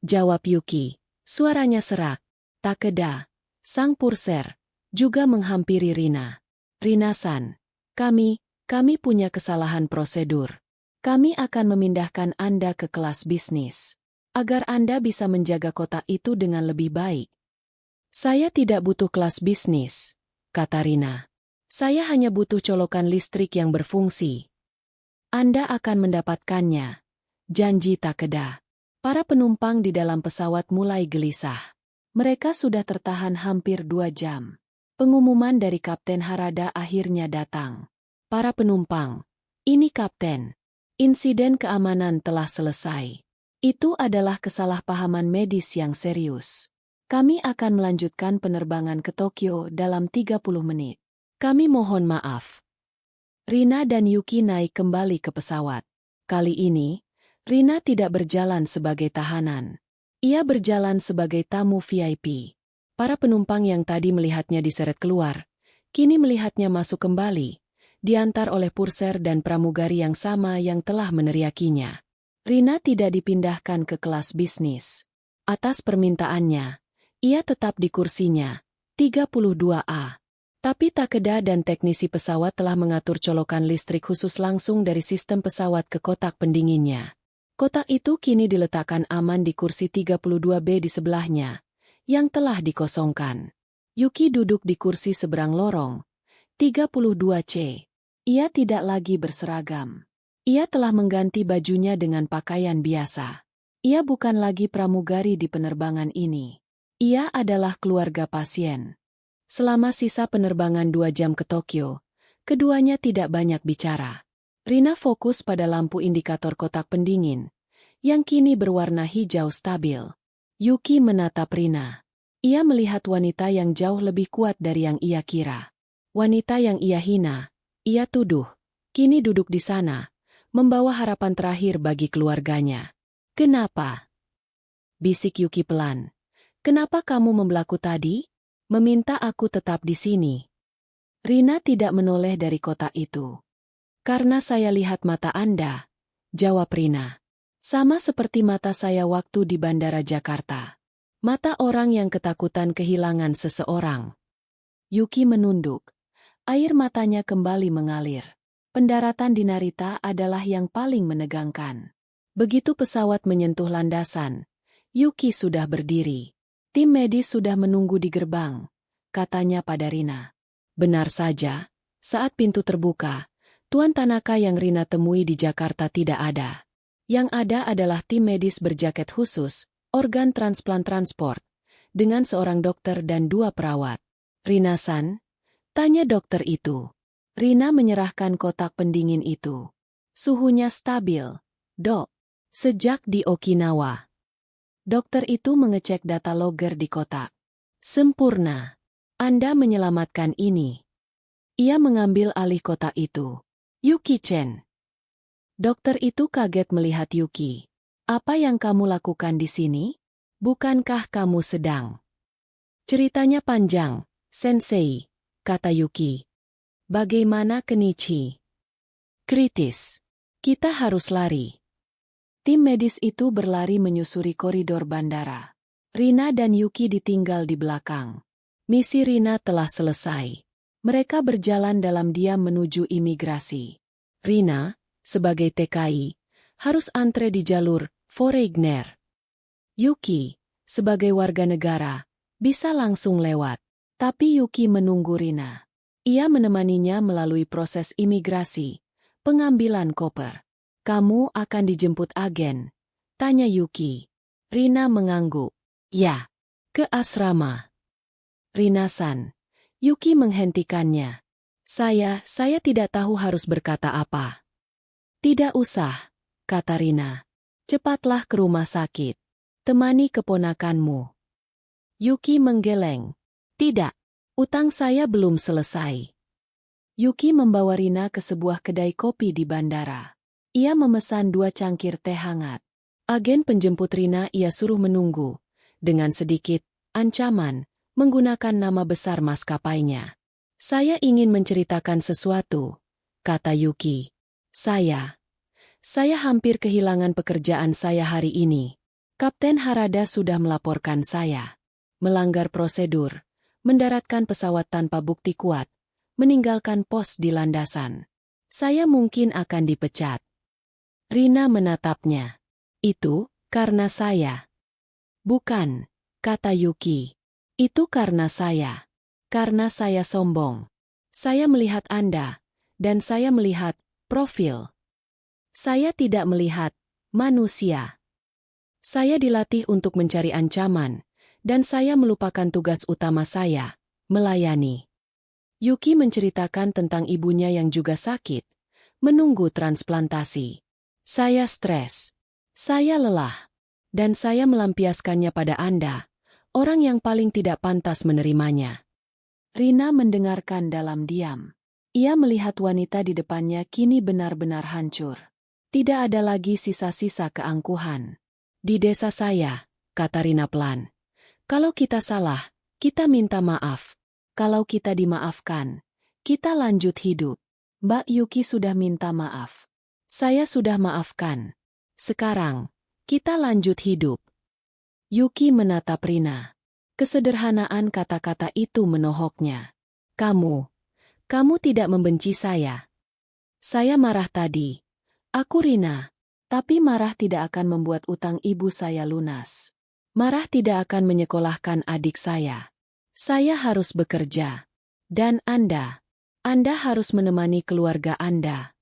S3: jawab Yuki. Suaranya serak. Takeda, sang purser, juga menghampiri Rina. Rina-san, kami punya kesalahan prosedur. Kami akan memindahkan Anda ke kelas bisnis, agar Anda bisa menjaga kota itu dengan lebih baik. Saya tidak butuh kelas bisnis, kata Rina. Saya hanya butuh colokan listrik yang berfungsi. Anda akan mendapatkannya, janji Takeda. Para penumpang di dalam pesawat mulai gelisah. Mereka sudah tertahan hampir 2 jam. Pengumuman dari Kapten Harada akhirnya datang. Para penumpang, ini Kapten. Insiden keamanan telah selesai. Itu adalah kesalahpahaman medis yang serius. Kami akan melanjutkan penerbangan ke Tokyo dalam 30 menit. Kami mohon maaf. Rina dan Yuki naik kembali ke pesawat. Kali ini, Rina tidak berjalan sebagai tahanan. Ia berjalan sebagai tamu VIP. Para penumpang yang tadi melihatnya diseret keluar, kini melihatnya masuk kembali, diantar oleh purser dan pramugari yang sama yang telah meneriakinya. Rina tidak dipindahkan ke kelas bisnis. Atas permintaannya, ia tetap di kursinya, 32A. Tapi Takeda dan teknisi pesawat telah mengatur colokan listrik khusus langsung dari sistem pesawat ke kotak pendinginnya. Kotak itu kini diletakkan aman di kursi 32B di sebelahnya, yang telah dikosongkan. Yuki duduk di kursi seberang lorong, 32C. Ia tidak lagi berseragam. Ia telah mengganti bajunya dengan pakaian biasa. Ia bukan lagi pramugari di penerbangan ini. Ia adalah keluarga pasien. Selama sisa penerbangan 2 jam ke Tokyo, keduanya tidak banyak bicara. Rina fokus pada lampu indikator kotak pendingin, yang kini berwarna hijau stabil. Yuki menatap Rina. Ia melihat wanita yang jauh lebih kuat dari yang ia kira. Wanita yang ia hina, ia tuduh, kini duduk di sana, membawa harapan terakhir bagi keluarganya. Kenapa? Bisik Yuki pelan. Kenapa kamu membelaku tadi? Meminta aku tetap di sini. Rina tidak menoleh dari kotak itu. Karena saya lihat mata Anda, jawab Rina. Sama seperti mata saya waktu di Bandara Jakarta. Mata orang yang ketakutan kehilangan seseorang. Yuki menunduk. Air matanya kembali mengalir. Pendaratan di Narita adalah yang paling menegangkan. Begitu pesawat menyentuh landasan, Yuki sudah berdiri. Tim medis sudah menunggu di gerbang, katanya pada Rina. Benar saja, saat pintu terbuka, Tuan Tanaka yang Rina temui di Jakarta tidak ada. Yang ada adalah tim medis berjaket khusus, organ transplant transport, dengan seorang dokter dan 2 perawat. Rina-san? Tanya dokter itu. Rina menyerahkan kotak pendingin itu. Suhunya stabil, Dok. Sejak di Okinawa. Dokter itu mengecek data logger di kotak. Sempurna. Anda menyelamatkan ini. Ia mengambil alih kotak itu. Yuki-chen. Dokter itu kaget melihat Yuki. Apa yang kamu lakukan di sini? Bukankah kamu sedang? Ceritanya panjang, Sensei, kata Yuki. Bagaimana Kenichi? Kritis. Kita harus lari. Tim medis itu berlari menyusuri koridor bandara. Rina dan Yuki ditinggal di belakang. Misi Rina telah selesai. Mereka berjalan dalam diam menuju imigrasi. Rina, sebagai TKI, harus antre di jalur Foreigner. Yuki, sebagai warga negara, bisa langsung lewat. Tapi Yuki menunggu Rina. Ia menemaninya melalui proses imigrasi, pengambilan koper. Kamu akan dijemput agen, tanya Yuki. Rina mengangguk. Ya, ke asrama. Rina-san. Yuki menghentikannya. Saya tidak tahu harus berkata apa. Tidak usah, kata Rina. Cepatlah ke rumah sakit. Temani keponakanmu. Yuki menggeleng. Tidak, utang saya belum selesai. Yuki membawa Rina ke sebuah kedai kopi di bandara. Ia memesan 2 cangkir teh hangat. Agen penjemput Rina ia suruh menunggu, dengan sedikit ancaman, menggunakan nama besar maskapainya. Saya ingin menceritakan sesuatu, kata Yuki. Saya hampir kehilangan pekerjaan saya hari ini. Kapten Harada sudah melaporkan saya melanggar prosedur, mendaratkan pesawat tanpa bukti kuat, meninggalkan pos di landasan. Saya mungkin akan dipecat. Rina menatapnya. Itu karena saya. Bukan, kata Yuki. Itu karena saya. Karena saya sombong. Saya melihat Anda, dan saya melihat profil. Saya tidak melihat manusia. Saya dilatih untuk mencari ancaman, dan saya melupakan tugas utama saya, melayani. Yuki menceritakan tentang ibunya yang juga sakit, menunggu transplantasi. Saya stres. Saya lelah. Dan saya melampiaskannya pada Anda, orang yang paling tidak pantas menerimanya. Rina mendengarkan dalam diam. Ia melihat wanita di depannya kini benar-benar hancur. Tidak ada lagi sisa-sisa keangkuhan. Di desa saya, kata Rina pelan. Kalau kita salah, kita minta maaf. Kalau kita dimaafkan, kita lanjut hidup. Mbak Yuki sudah minta maaf. Saya sudah maafkan. Sekarang, kita lanjut hidup. Yuki menatap Rina. Kesederhanaan kata-kata itu menohoknya. Kamu tidak membenci saya. Saya marah tadi. Aku Rina. Tapi marah tidak akan membuat utang ibu saya lunas. Marah tidak akan menyekolahkan adik saya. Saya harus bekerja. Dan Anda harus menemani keluarga Anda.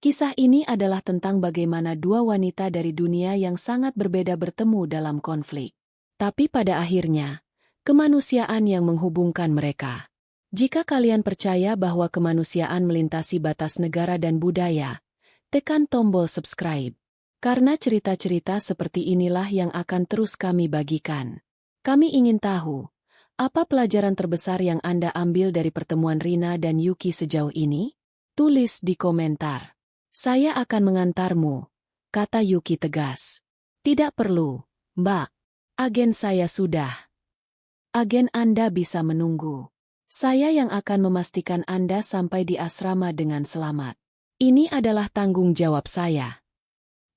S3: Kisah ini adalah tentang bagaimana 2 wanita dari dunia yang sangat berbeda bertemu dalam konflik. Tapi pada akhirnya, kemanusiaan yang menghubungkan mereka. Jika kalian percaya bahwa kemanusiaan melintasi batas negara dan budaya, tekan tombol subscribe. Karena cerita-cerita seperti inilah yang akan terus kami bagikan. Kami ingin tahu, apa pelajaran terbesar yang Anda ambil dari pertemuan Rina dan Yuki sejauh ini? Tulis di komentar. Saya akan mengantarmu, kata Yuki tegas. Tidak perlu, Mbak. Agen saya sudah. Agen Anda bisa menunggu. Saya yang akan memastikan Anda sampai di asrama dengan selamat. Ini adalah tanggung jawab saya.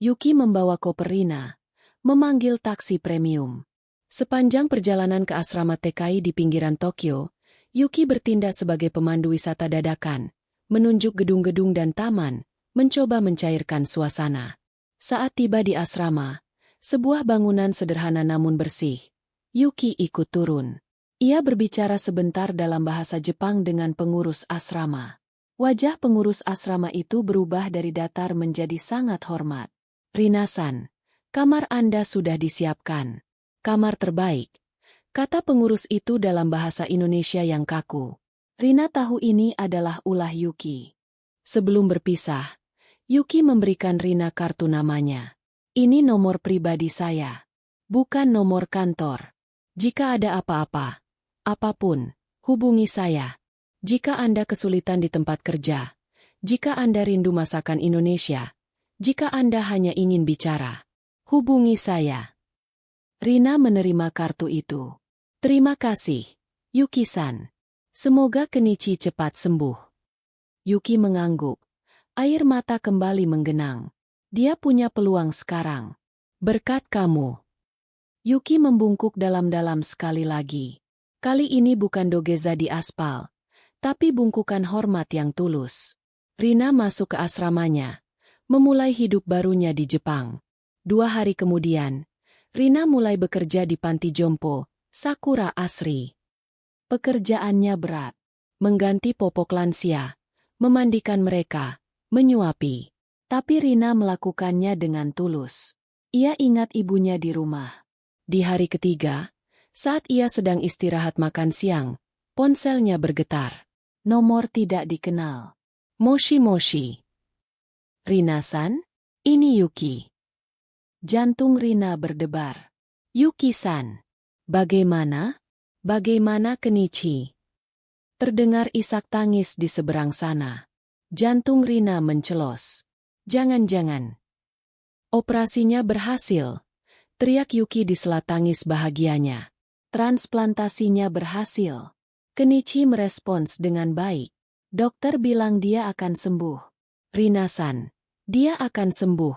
S3: Yuki membawa koper Rina, memanggil taksi premium. Sepanjang perjalanan ke asrama TKI di pinggiran Tokyo, Yuki bertindak sebagai pemandu wisata dadakan, menunjuk gedung-gedung dan taman, mencoba mencairkan suasana. Saat tiba di asrama, sebuah bangunan sederhana namun bersih, Yuki ikut turun. Ia berbicara sebentar dalam bahasa Jepang dengan pengurus asrama. Wajah pengurus asrama itu berubah dari datar menjadi sangat hormat. Rina-san, kamar Anda sudah disiapkan. Kamar terbaik, kata pengurus itu dalam bahasa Indonesia yang kaku. Rina tahu ini adalah ulah Yuki. Sebelum berpisah, Yuki memberikan Rina kartu namanya. Ini nomor pribadi saya, bukan nomor kantor. Jika ada apa-apa, apapun, hubungi saya. Jika Anda kesulitan di tempat kerja, jika Anda rindu masakan Indonesia, jika Anda hanya ingin bicara, hubungi saya. Rina menerima kartu itu. Terima kasih, Yuki-san. Semoga Kenichi cepat sembuh. Yuki mengangguk. Air mata kembali menggenang. Dia punya peluang sekarang. Berkat kamu. Yuki membungkuk dalam-dalam sekali lagi. Kali ini bukan dogeza di aspal, tapi bungkukan hormat yang tulus. Rina masuk ke asramanya, memulai hidup barunya di Jepang. 2 hari kemudian, Rina mulai bekerja di panti jompo, Sakura Asri. Pekerjaannya berat. Mengganti popok lansia, memandikan mereka, menyuapi. Tapi Rina melakukannya dengan tulus. Ia ingat ibunya di rumah. Di hari ketiga, saat ia sedang istirahat makan siang, ponselnya bergetar. Nomor tidak dikenal. Moshi-moshi. Rina-san, ini Yuki. Jantung Rina berdebar. Yuki-san. Bagaimana? Bagaimana Kenichi? Terdengar isak tangis di seberang sana. Jantung Rina mencelos. Jangan-jangan. Operasinya berhasil. Teriak Yuki di sela tangis bahagianya. Transplantasinya berhasil. Kenichi merespons dengan baik. Dokter bilang dia akan sembuh. Rina-san, dia akan sembuh.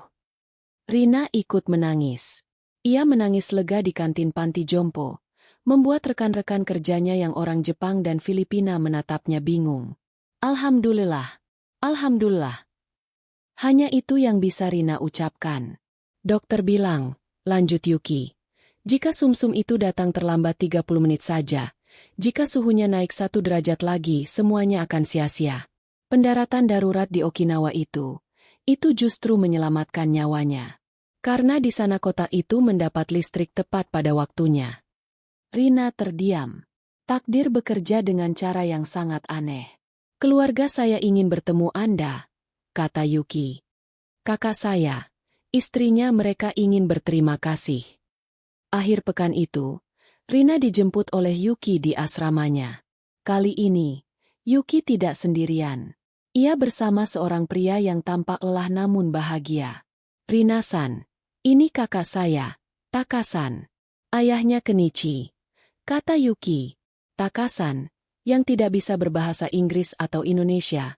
S3: Rina ikut menangis. Ia menangis lega di kantin panti jompo, membuat rekan-rekan kerjanya yang orang Jepang dan Filipina menatapnya bingung. Alhamdulillah. Alhamdulillah. Hanya itu yang bisa Rina ucapkan. Dokter bilang, lanjut Yuki, jika sumsum itu datang terlambat 30 menit saja, jika suhunya naik 1 derajat lagi, semuanya akan sia-sia. Pendaratan darurat di Okinawa itu justru menyelamatkan nyawanya. Karena di sana kota itu mendapat listrik tepat pada waktunya. Rina terdiam. Takdir bekerja dengan cara yang sangat aneh. Keluarga saya ingin bertemu Anda, kata Yuki. Kakak saya, istrinya mereka ingin berterima kasih. Akhir pekan itu, Rina dijemput oleh Yuki di asramanya. Kali ini, Yuki tidak sendirian. Ia bersama seorang pria yang tampak lelah namun bahagia. Rina-san, ini kakak saya, Taka-san. Ayahnya Kenichi, kata Yuki. Taka-san, yang tidak bisa berbahasa Inggris atau Indonesia,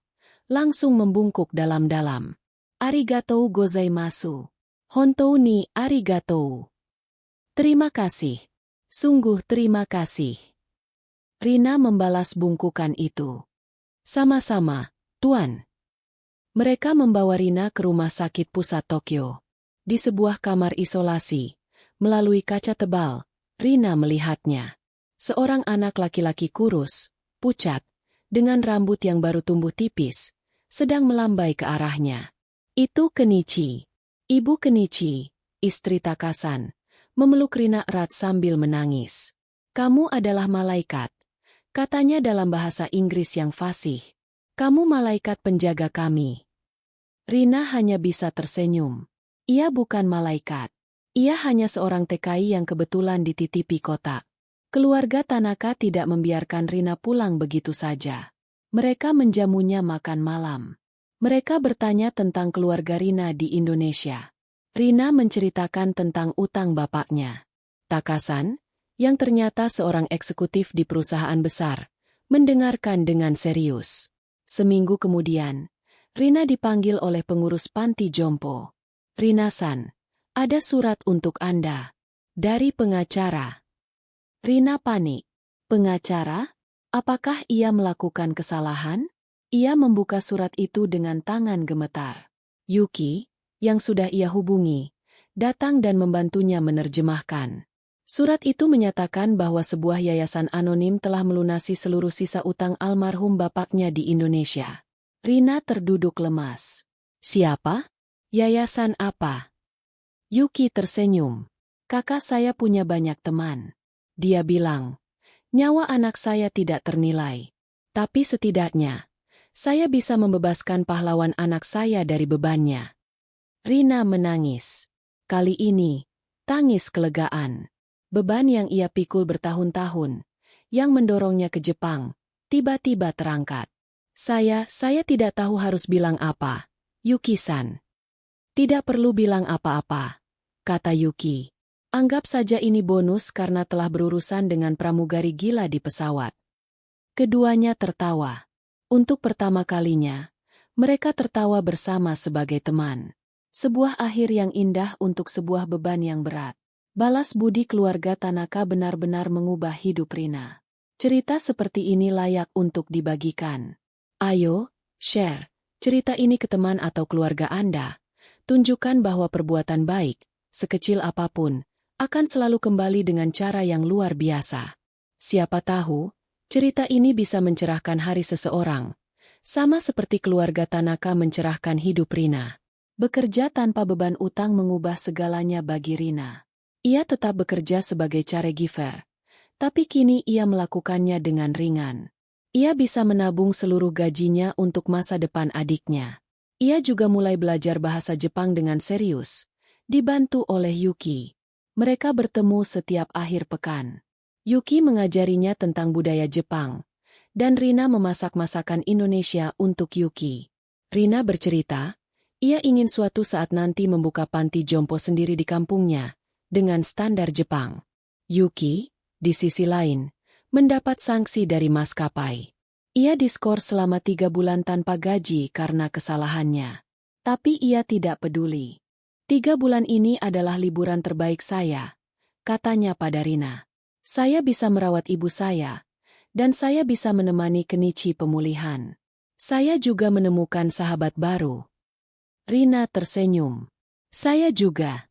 S3: langsung membungkuk dalam-dalam. Arigatou gozaimasu. Hontou ni arigatou. Terima kasih. Sungguh terima kasih. Rina membalas bungkukan itu. Sama-sama, Tuan. Mereka membawa Rina ke rumah sakit pusat Tokyo. Di sebuah kamar isolasi, melalui kaca tebal, Rina melihatnya. Seorang anak laki-laki kurus, pucat, dengan rambut yang baru tumbuh tipis, sedang melambai ke arahnya. Itu Kenichi. Ibu Kenichi, istri Taka-san, memeluk Rina erat sambil menangis. Kamu adalah malaikat, katanya dalam bahasa Inggris yang fasih. Kamu malaikat penjaga kami. Rina hanya bisa tersenyum. Ia bukan malaikat. Ia hanya seorang TKI yang kebetulan dititipi kotak. Keluarga Tanaka tidak membiarkan Rina pulang begitu saja. Mereka menjamunya makan malam. Mereka bertanya tentang keluarga Rina di Indonesia. Rina menceritakan tentang utang bapaknya. Taka-san, yang ternyata seorang eksekutif di perusahaan besar, mendengarkan dengan serius. Seminggu kemudian, Rina dipanggil oleh pengurus panti jompo. Rina-san, ada surat untuk Anda. Dari pengacara. Rina panik. Pengacara? Apakah ia melakukan kesalahan? Ia membuka surat itu dengan tangan gemetar. Yuki, yang sudah ia hubungi, datang dan membantunya menerjemahkan. Surat itu menyatakan bahwa sebuah yayasan anonim telah melunasi seluruh sisa utang almarhum bapaknya di Indonesia. Rina terduduk lemas. Siapa? Yayasan apa? Yuki tersenyum. Kakak saya punya banyak teman. Dia bilang, nyawa anak saya tidak ternilai. Tapi setidaknya, saya bisa membebaskan pahlawan anak saya dari bebannya. Rina menangis. Kali ini, tangis kelegaan. Beban yang ia pikul bertahun-tahun, yang mendorongnya ke Jepang, tiba-tiba terangkat. Saya tidak tahu harus bilang apa, Yuki-san. Tidak perlu bilang apa-apa, kata Yuki. Anggap saja ini bonus karena telah berurusan dengan pramugari gila di pesawat. Keduanya tertawa. Untuk pertama kalinya, mereka tertawa bersama sebagai teman. Sebuah akhir yang indah untuk sebuah beban yang berat. Balas budi keluarga Tanaka benar-benar mengubah hidup Rina. Cerita seperti ini layak untuk dibagikan. Ayo, share cerita ini ke teman atau keluarga Anda. Tunjukkan bahwa perbuatan baik, sekecil apapun, akan selalu kembali dengan cara yang luar biasa. Siapa tahu, cerita ini bisa mencerahkan hari seseorang. Sama seperti keluarga Tanaka mencerahkan hidup Rina. Bekerja tanpa beban utang mengubah segalanya bagi Rina. Ia tetap bekerja sebagai caregiver, tapi kini ia melakukannya dengan ringan. Ia bisa menabung seluruh gajinya untuk masa depan adiknya. Ia juga mulai belajar bahasa Jepang dengan serius, dibantu oleh Yuki. Mereka bertemu setiap akhir pekan. Yuki mengajarinya tentang budaya Jepang, dan Rina memasak masakan Indonesia untuk Yuki. Rina bercerita, Ia ingin suatu saat nanti membuka panti jompo sendiri di kampungnya, dengan standar Jepang. Yuki, di sisi lain, mendapat sanksi dari maskapai. Ia diskor selama 3 bulan tanpa gaji karena kesalahannya. Tapi ia tidak peduli. 3 bulan ini adalah liburan terbaik saya, katanya pada Rina. Saya bisa merawat ibu saya, dan saya bisa menemani Kenichi pemulihan. Saya juga menemukan sahabat baru. Rina tersenyum. Saya juga.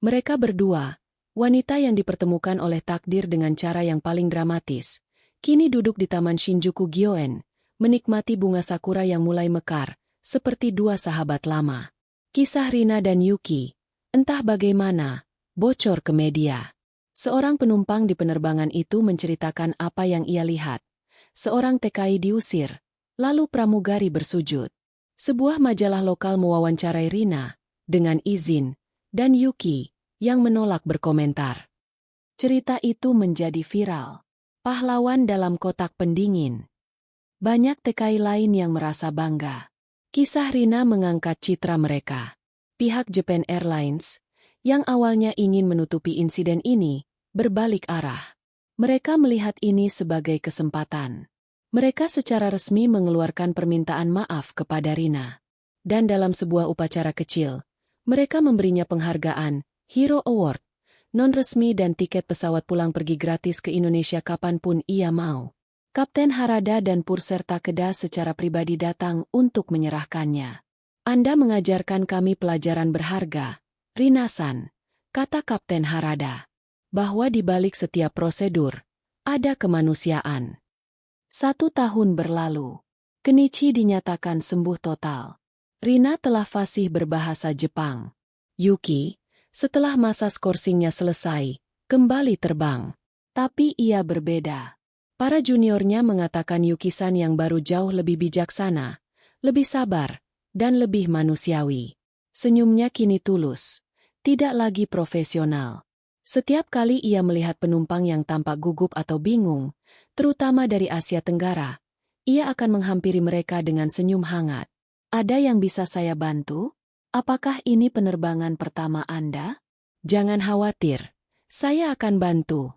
S3: Mereka berdua, wanita yang dipertemukan oleh takdir dengan cara yang paling dramatis, kini duduk di Taman Shinjuku Gyoen, menikmati bunga sakura yang mulai mekar, seperti 2 sahabat lama. Kisah Rina dan Yuki, entah bagaimana, bocor ke media. Seorang penumpang di penerbangan itu menceritakan apa yang ia lihat. Seorang TKI diusir, lalu pramugari bersujud. Sebuah majalah lokal mewawancarai Rina, dengan izin, dan Yuki, yang menolak berkomentar. Cerita itu menjadi viral. Pahlawan dalam kotak pendingin. Banyak TKI lain yang merasa bangga. Kisah Rina mengangkat citra mereka. Pihak Japan Airlines, yang awalnya ingin menutupi insiden ini, berbalik arah. Mereka melihat ini sebagai kesempatan. Mereka secara resmi mengeluarkan permintaan maaf kepada Rina. Dan dalam sebuah upacara kecil, mereka memberinya penghargaan, Hero Award, non-resmi dan tiket pesawat pulang pergi gratis ke Indonesia kapanpun ia mau. Kapten Harada dan Purser Takeda secara pribadi datang untuk menyerahkannya. Anda mengajarkan kami pelajaran berharga, Rina-san, kata Kapten Harada. Bahwa di balik setiap prosedur, ada kemanusiaan. 1 tahun berlalu. Kenichi dinyatakan sembuh total. Rina telah fasih berbahasa Jepang. Yuki, setelah masa skorsingnya selesai, kembali terbang. Tapi ia berbeda. Para juniornya mengatakan Yuki-san yang baru jauh lebih bijaksana, lebih sabar, dan lebih manusiawi. Senyumnya kini tulus, tidak lagi profesional. Setiap kali ia melihat penumpang yang tampak gugup atau bingung, terutama dari Asia Tenggara, ia akan menghampiri mereka dengan senyum hangat. Ada yang bisa saya bantu? Apakah ini penerbangan pertama Anda? Jangan khawatir, saya akan bantu.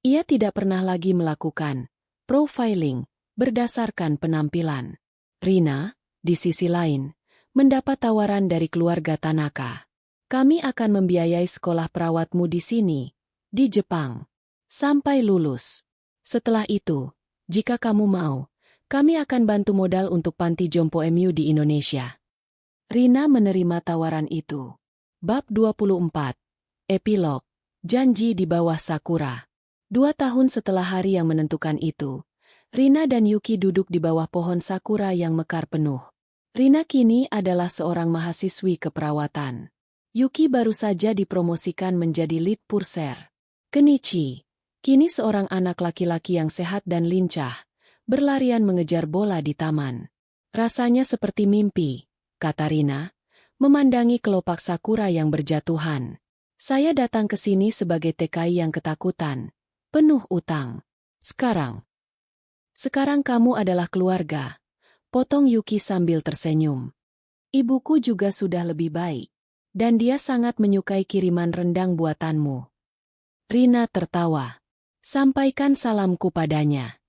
S3: Ia tidak pernah lagi melakukan profiling berdasarkan penampilan. Rina, di sisi lain, mendapat tawaran dari keluarga Tanaka. Kami akan membiayai sekolah perawatmu di sini, di Jepang, sampai lulus. Setelah itu, jika kamu mau, kami akan bantu modal untuk panti jompo MU di Indonesia. Rina menerima tawaran itu. Bab 24. Epilog. Janji di bawah sakura. 2 tahun setelah hari yang menentukan itu, Rina dan Yuki duduk di bawah pohon sakura yang mekar penuh. Rina kini adalah seorang mahasiswi keperawatan. Yuki baru saja dipromosikan menjadi lead purser. Kenichi, kini seorang anak laki-laki yang sehat dan lincah, berlarian mengejar bola di taman. Rasanya seperti mimpi, kata Rina, memandangi kelopak sakura yang berjatuhan. Saya datang ke sini sebagai TKI yang ketakutan, penuh utang. Sekarang kamu adalah keluarga, potong Yuki sambil tersenyum. Ibuku juga sudah lebih baik. Dan dia sangat menyukai kiriman rendang buatanmu. Rina tertawa. Sampaikan salamku padanya.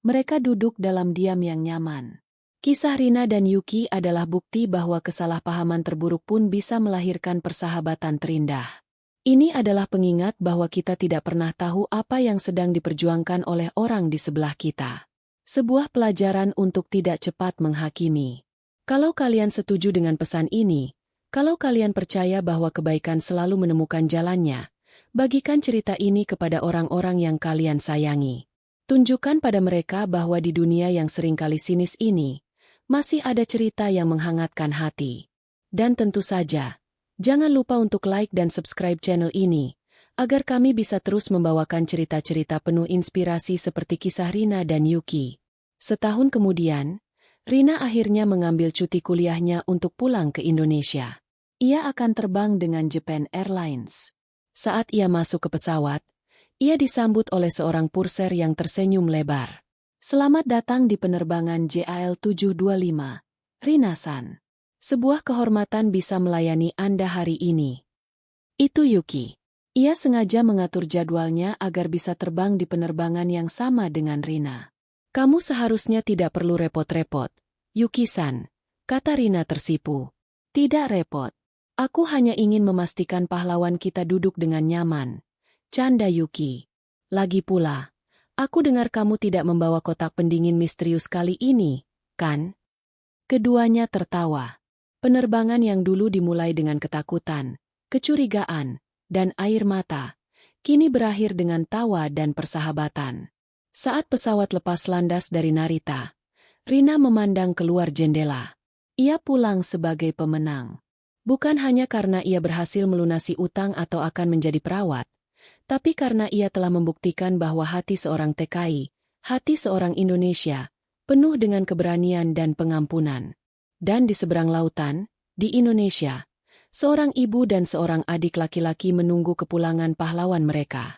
S3: Mereka duduk dalam diam yang nyaman. Kisah Rina dan Yuki adalah bukti bahwa kesalahpahaman terburuk pun bisa melahirkan persahabatan terindah. Ini adalah pengingat bahwa kita tidak pernah tahu apa yang sedang diperjuangkan oleh orang di sebelah kita. Sebuah pelajaran untuk tidak cepat menghakimi. Kalau kalian setuju dengan pesan ini, kalau kalian percaya bahwa kebaikan selalu menemukan jalannya, bagikan cerita ini kepada orang-orang yang kalian sayangi. Tunjukkan pada mereka bahwa di dunia yang seringkali sinis ini, masih ada cerita yang menghangatkan hati. Dan tentu saja, jangan lupa untuk like dan subscribe channel ini, agar kami bisa terus membawakan cerita-cerita penuh inspirasi seperti kisah Rina dan Yuki. Setahun kemudian, Rina akhirnya mengambil cuti kuliahnya untuk pulang ke Indonesia. Ia akan terbang dengan Japan Airlines. Saat ia masuk ke pesawat, ia disambut oleh seorang purser yang tersenyum lebar. Selamat datang di penerbangan JAL 725, Rina-san. Sebuah kehormatan bisa melayani Anda hari ini. Itu Yuki. Ia sengaja mengatur jadwalnya agar bisa terbang di penerbangan yang sama dengan Rina. Kamu seharusnya tidak perlu repot-repot, Yuki-san, kata Rina tersipu. Tidak repot. Aku hanya ingin memastikan pahlawan kita duduk dengan nyaman. Canda Yuki. Lagi pula, aku dengar kamu tidak membawa kotak pendingin misterius kali ini, kan? Keduanya tertawa. Penerbangan yang dulu dimulai dengan ketakutan, kecurigaan, dan air mata, kini berakhir dengan tawa dan persahabatan. Saat pesawat lepas landas dari Narita, Rina memandang keluar jendela. Ia pulang sebagai pemenang. Bukan hanya karena ia berhasil melunasi utang atau akan menjadi perawat, tapi karena ia telah membuktikan bahwa hati seorang TKI, hati seorang Indonesia, penuh dengan keberanian dan pengampunan. Dan di seberang lautan, di Indonesia, seorang ibu dan seorang adik laki-laki menunggu kepulangan pahlawan mereka.